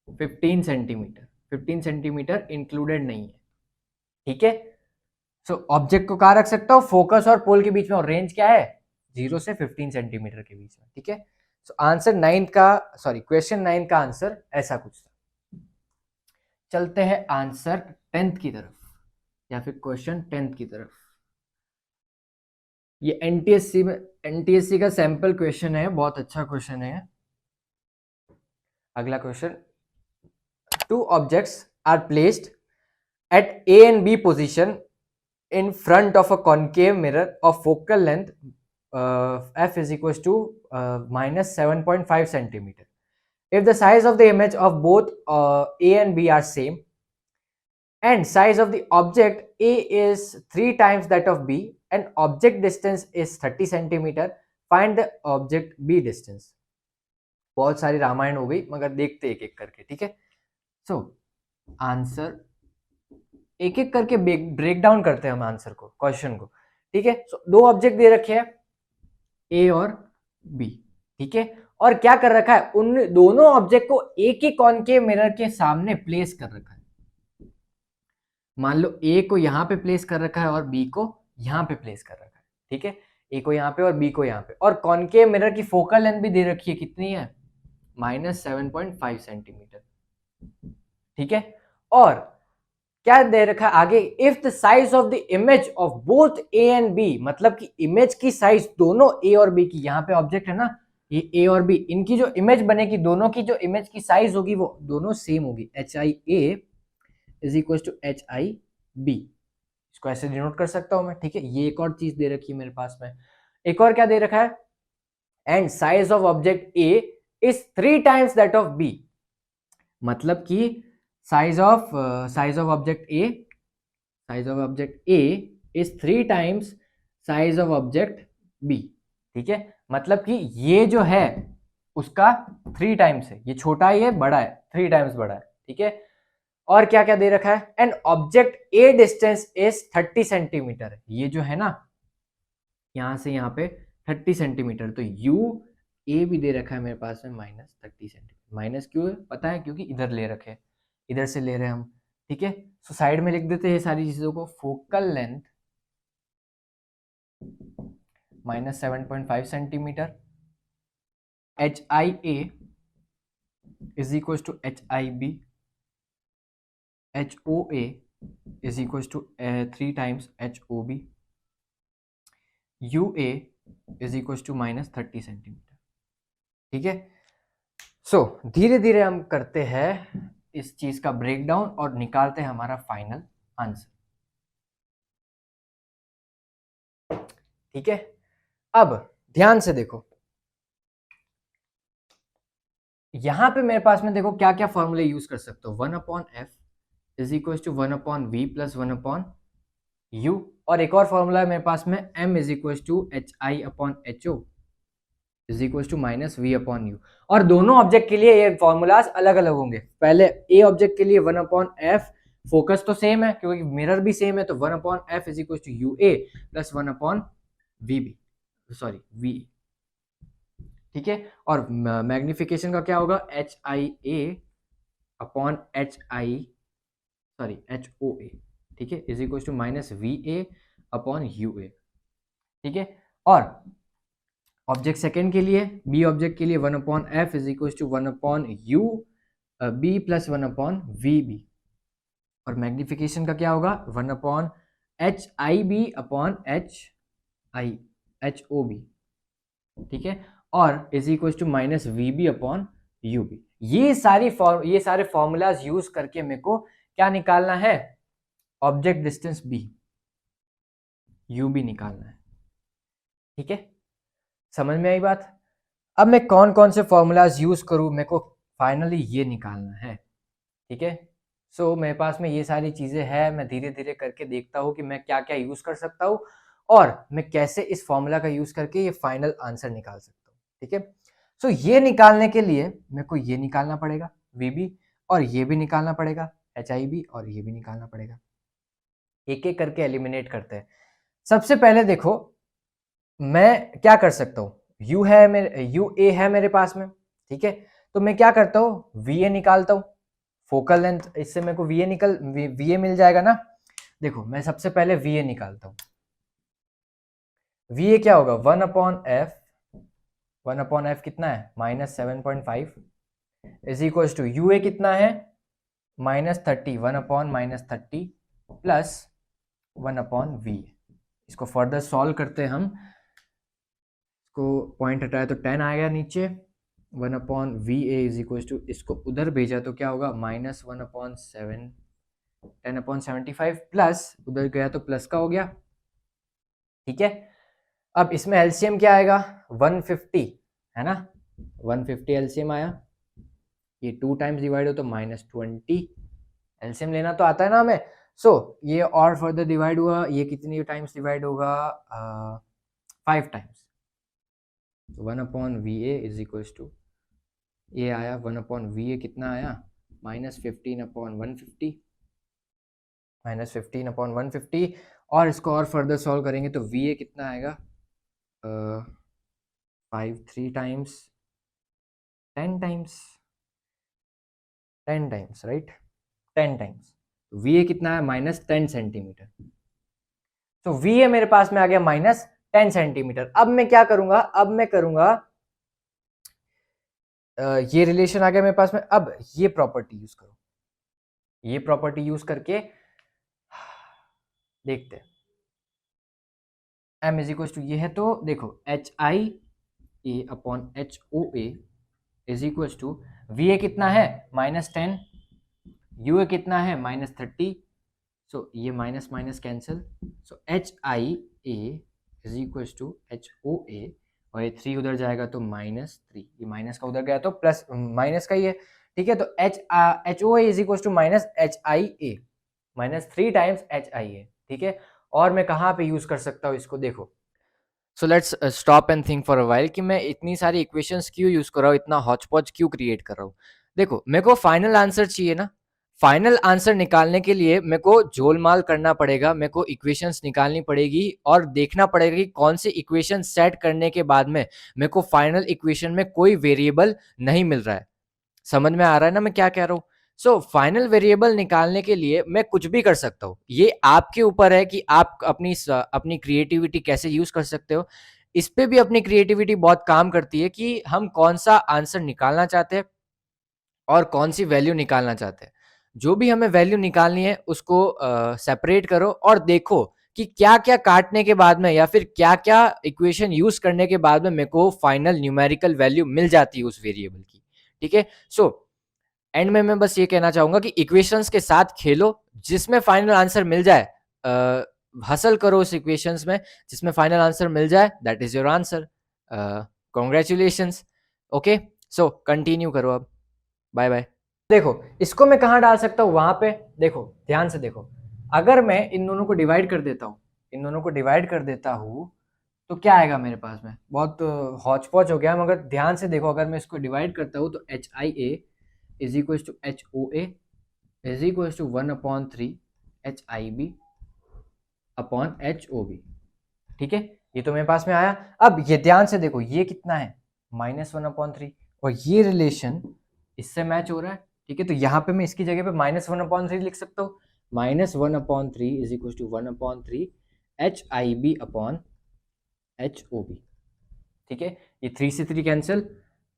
15 centimetre. 15 centimetre included नहीं है। ठीक है, सो ऑब्जेक्ट को कहां रख सकता हूं? फोकस और पोल के बीच में, और रेंज क्या है? 0 से 15 सेंटीमीटर के बीच में। ठीक है, सो आंसर 9th का, सॉरी क्वेश्चन 9 का आंसर ऐसा कुछ था। चलते हैं आंसर 10th की तरफ, या फिर क्वेश्चन 10th की तरफ। ये एनटीएससी का सैंपल क्वेश्चन है, बहुत अच्छा क्वेश्चन है। अगला question, two objects are placed at A and B position in front of a concave mirror of focal length f is equals to minus 7.5 centimeter. If the size of the image of both A and B are same and size of the object A is 3 times that of B and object distance is 30 centimeter, find the object B distance. बहुत सारी रामायण हो गई, मगर देखते एक एक करके। ठीक है, सो आंसर एक एक करके ब्रेक डाउन करते हैं हम आंसर को, क्वेश्चन को, ठीक है। दो ऑब्जेक्ट दे रखे हैं ए और बी, ठीक है, और क्या कर रखा है, उन दोनों ऑब्जेक्ट को एक ही कॉनकेव मिरर के सामने प्लेस कर रखा है। मान लो ए को यहां पे प्लेस कर रखा है और बी को यहां पे प्लेस कर रखा है, ठीक है, ए को यहां पे और बी को यहां पे, और कॉनकेव मिरर की फोकल लेंथ भी दे रखी है, कितनी है, -7.5 सेंटीमीटर, ठीक है। और क्या दे रखा है आगे, if the size of the image of both A and B, मतलब कि इमेज की साइज दोनों ए और बी की, यहाँ पे ऑब्जेक्ट है ना ये ए और बी, इनकी जो इमेज बनेगी, दोनों की जो इमेज की साइज होगी वो दोनों सेम होगी, HIA is equal to HIB, इसको ऐसे डिनोट कर सकता हूं मैं, ठीक है। ये एक और चीज दे रखी है मेरे पास में, एक और क्या दे रखा है, and size of object A is 3 times that of B, मतलब कि size of object A is 3 times size of object B, ठीक है। मतलब कि ये जो है उसका 3 टाइम्स है, ये छोटा है ये बड़ा है, 3 टाइम्स बड़ा है, ठीक है। और क्या क्या दे रखा है, and object A distance is 30 centimetre, ये जो है ना यहां से यहां पे 30 सेंटीमीटर, तो यू ए भी दे रखा है मेरे पास में -30 सेंटीमीटर। माइनस क्यों है पता है, क्योंकि इधर ले रखे, इधर से ले रहे हैं हम, ठीक है। सो साइड में लिख देते हैं ये सारी चीजों को, focal length -7.5 centimetre, HIA is equal to HIB, HOA is equal to 3 times HOB, UA is equal to -30 centimetre, ठीक है। सो धीरे धीरे हम करते हैं इस चीज का ब्रेकडाउन और निकालते हैं हमारा फाइनल आंसर, ठीक है। अब ध्यान से देखो, यहां पे मेरे पास में देखो क्या क्या फॉर्मूले यूज कर सकते हो, 1/f is equal to 1/v plus 1/u, और एक और फॉर्मूला है मेरे पास में, m is equal to HI/HO is equal to -v/u, और दोनों ऑब्जेक्ट के लिए ये फॉर्मूलाज अलग अलग होंगे। पहले ए ऑब्जेक्ट के लिए 1/f, फोकस तो सेम है क्योंकि मिरर भी सेम है, तो 1/f is equal to UA plus 1/VB, sorry V, ठीक है। और मैग्निफिकेशन का क्या होगा, HOA, ठीक है, इज इक्वल टू -VA/UA, ठीक है। और ऑब्जेक्ट सेकेंड के लिए, बी ऑब्जेक्ट के लिए 1/f is equal to 1/UB plus 1/VB, और मैग्निफिकेशन का क्या होगा, 1/HIB/HOB, ठीक है, और इज इक्वल टू -VB/UB। ये सारे फॉर्मूलाज यूज करके मेरे को क्या निकालना है, ऑब्जेक्ट डिस्टेंस B, UB निकालना है, ठीक है। समझ में आई बात। अब मैं कौन कौन से फॉर्मूलाज यूज करूं, मेरे को फाइनली ये निकालना है, ठीक है। सो मेरे पास में ये सारी चीजें हैं, मैं धीरे धीरे करके देखता हूँ कि मैं क्या क्या यूज कर सकता हूँ और मैं कैसे इस फॉर्मूला का यूज करके ये फाइनल आंसर निकाल सकता हूँ, ठीक है। सो ये निकालने के लिए मेरे को ये निकालना पड़ेगा VB, और ये भी निकालना पड़ेगा HIB, और ये भी निकालना पड़ेगा। एक एक करके एलिमिनेट करते हैं। सबसे पहले देखो मैं क्या कर सकता हूँ, UA है मेरे पास में, ठीक है, तो मैं क्या करता हूँ, VA निकालता हूँ, फोकल लेंथ, इससे मेरे को VA मिल जाएगा ना। देखो मैं सबसे पहले VA निकालता हूँ, VA क्या होगा, 1/f कितना है, -7.5 इज इक्वल टू UA कितना है, -30, 1/-30 प्लस 1/VA। इसको फर्दर सॉल्व करते हैं हम, इसको पॉइंट हटाया तो 10 आएगा नीचे, 1/VA इज इक्वल टू, इसको उधर भेजा तो क्या होगा, -1/7, 10/75 प्लस उधर गया तो प्लस का हो गया, ठीक है। अब इसमें एलसीएम क्या आएगा, 150 है ना, 150 एलसीएम आया, ये 2 टाइम्स डिवाइड हो तो -20, एलसीएम लेना तो आता है ना हमें। सो ये और फर्दर डिवाइड हुआ, ये कितनी टाइम्स डिवाइड होगा, 5 times, 1/VA is equal to, ये आया 1/VA कितना आया, -15/150, -15/150 और इसको और फर्दर सॉल्व करेंगे तो VA कितना आएगा 5 3 times 10 times 10 times right 10 times VA कितना है -10 सेंटीमीटर। तो VA मेरे पास में आ गया -10 सेंटीमीटर। अब मैं क्या करूंगा, अब मैं करूंगा ये रिलेशन आ गया मेरे पास में। अब ये प्रॉपर्टी यूज करो, ये प्रॉपर्टी यूज करके देखते हैं M इज टू ये है तो देखो HIA/HOA is equal to VA कितना है -10, UA कितना है -30, सो ये minus minus cancel, so HIA is equal to HOA और ये 3 उधर जाएगा तो -3, ये माइनस का उधर गया तो प्लस माइनस का ही है, ठीक है। तो HOA is equal to -HIA -3 times HIA, ठीक है। और मैं कहाँ पे यूज कर सकता हूँ इसको, देखो so let's stop and think for a while कि मैं इतनी सारी इक्वेशंस क्यों यूज कर रहा हूँ, इतना हॉच पॉच क्यों क्रिएट कर रहा हूँ। देखो मेरे को फाइनल आंसर चाहिए ना, फाइनल आंसर निकालने के लिए मेरे को जोलमाल करना पड़ेगा, मेरे को इक्वेशंस निकालनी पड़ेगी और देखना पड़ेगा कि कौन सी इक्वेशन सेट करने के बाद में मेरे को फाइनल इक्वेशन में कोई वेरिएबल नहीं मिल रहा है। समझ में आ रहा है ना मैं क्या कह रहा हूँ। सो फाइनल वेरिएबल निकालने के लिए मैं कुछ भी कर सकता हूँ, ये आपके ऊपर है कि आप अपनी क्रिएटिविटी कैसे यूज कर सकते हो। इस पे भी अपनी क्रिएटिविटी बहुत काम करती है कि हम कौन सा आंसर निकालना चाहते हैं और कौन सी वैल्यू निकालना चाहते हैं। जो भी हमें वैल्यू निकालनी है उसको सेपरेट करो और देखो कि क्या क्या काटने के बाद में या फिर क्या क्या इक्वेशन यूज करने के बाद में मेरे को फाइनल न्यूमेरिकल वैल्यू मिल जाती है उस वेरिएबल की, ठीक है। सो एंड में मैं बस ये कहना चाहूंगा कि इक्वेशंस के साथ खेलो, जिसमें फाइनल आंसर मिल जाए हसल करो उस इक्वेशंस में, जिसमें फाइनल आंसर मिल जाए that is your answer. Congratulations. Okay so continue करो अब, बाय बाय। देखो इसको मैं कहाँ डाल सकता हूँ, वहां पे देखो ध्यान से देखो, अगर मैं इन दोनों को डिवाइड कर देता हूँ, इन दोनों को डिवाइड कर देता हूँ तो क्या आएगा मेरे पास में, बहुत हौच पौच हो गया मगर ध्यान से देखो, अगर मैं इसको डिवाइड करता हूँ तो HIA is equal to HOA is equal to 1/3 HIB upon HOB, ठीक है। ये तो मेरे पास में आया। अब ये ध्यान से देखो ये कितना है -1/3 और ये रिलेशन इससे मैच हो रहा है, ठीक है। तो यहाँ पे मैं इसकी जगह पे -1/3 लिख सकता हूँ, -1/3 is equal to 1/3 HIB upon HOB, ठीक है। ये 3 से 3 कैंसिल,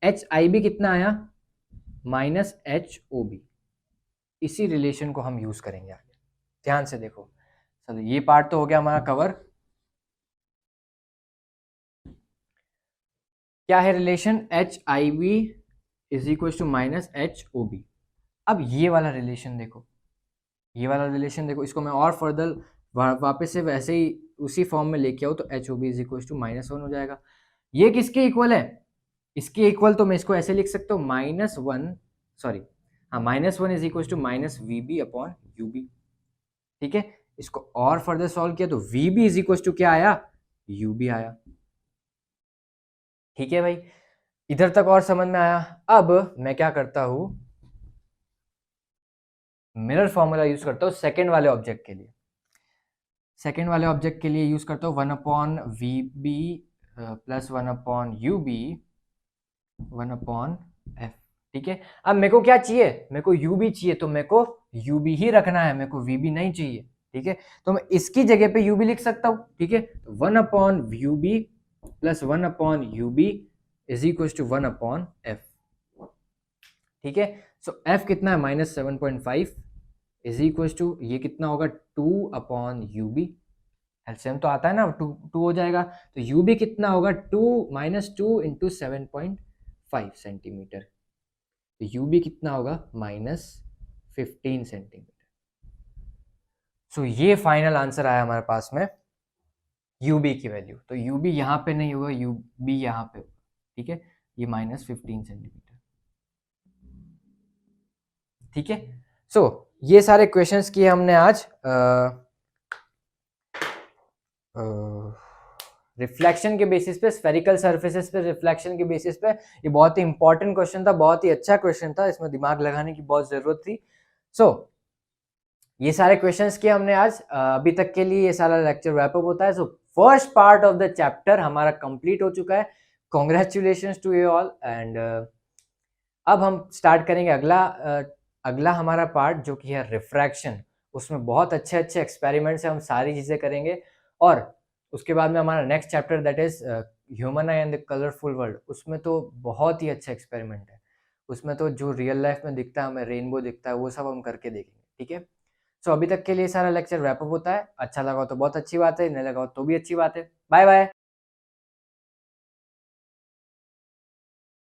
HIB कितना आया -HOB, इसी रिलेशन को हम यूज करेंगे आगे। ध्यान से देखो, चलो ये पार्ट तो हो गया हमारा कवर। क्या है relation, HIB is equal to -HOB। अब ये वाला रिलेशन देखो, ये वाला रिलेशन देखो, इसको मैं और फर्दर वापस से वैसे ही उसी फॉर्म में लेके आऊँ तो HOB इज इक्वल टू -1 हो जाएगा। ये किसके इक्वल है, इसके इक्वल तो मैं इसको ऐसे लिख सकता हूँ -1 सॉरी हाँ -1 is equal to -VB upon UB, ठीक है। इसको और फर्दर सॉल्व किया तो VB इज इक्वल टू क्या आया, UB आया, ठीक है भाई। इधर तक और समझ में आया। अब मैं क्या करता हूं, मिरर फॉर्मूला यूज करता हूं सेकंड वाले ऑब्जेक्ट के लिए। सेकंड वाले ऑब्जेक्ट के लिए यूज करता हूं 1/VB प्लस 1/UB 1/F, ठीक है। अब मेरे को क्या चाहिए, मेरे को UB चाहिए तो मेरे को UB ही रखना है, मेरे को VB नहीं चाहिए, ठीक है। तो मैं इसकी जगह पे UB लिख सकता हूं, ठीक है। तो 1/VB plus 1/UB is equal to 1/F, ठीक है। सो F कितना है -7.5 इज इक्वल टू ये कितना होगा 2/UB, एलसीएम तो आता है ना, 2 हो जाएगा। तो UB कितना होगा 2 × 7.5 सेंटीमीटर, तो UB कितना होगा -15 सेंटीमीटर। सो ये फाइनल आंसर आया हमारे पास में UB की वैल्यू। तो UB यहाँ पे नहीं होगा, UB यहाँ पे होगा, ठीक है। ये -15 सेंटीमीटर, ठीक है। सो ये सारे क्वेश्चंस किए हमने आज रिफ्लेक्शन के बेसिस पे, स्फेरिकल सरफेसेस पे रिफ्लेक्शन के बेसिस पे। ये बहुत ही इंपॉर्टेंट क्वेश्चन था, बहुत ही अच्छा क्वेश्चन था, इसमें दिमाग लगाने की बहुत जरूरत थी। सो ये सारे क्वेश्चंस किए हमने आज। अभी तक के लिए ये सारा लेक्चर रैप अप होता है। So first part of the chapter हमारा कंप्लीट हो चुका है। Congratulations to you all. And अब हम स्टार्ट करेंगे अगला हमारा पार्ट जो कि है रिफ्रैक्शन। उसमें बहुत अच्छे अच्छे एक्सपेरिमेंट्स हैं, हम सारी चीज़ें करेंगे। और उसके बाद में हमारा next chapter that is human I and the colourful world. उसमें तो बहुत ही अच्छा एक्सपेरिमेंट है। उसमें तो जो रियल लाइफ में दिखता है, हमें रेनबो दिखता है, वो सब हम करके देखेंगे। ठीक है। सो अभी तक के लिए सारा लेक्चर रैप अप होता है। अच्छा लगा तो बहुत अच्छी बात है, नहीं लगा तो भी अच्छी बात है। Bye bye.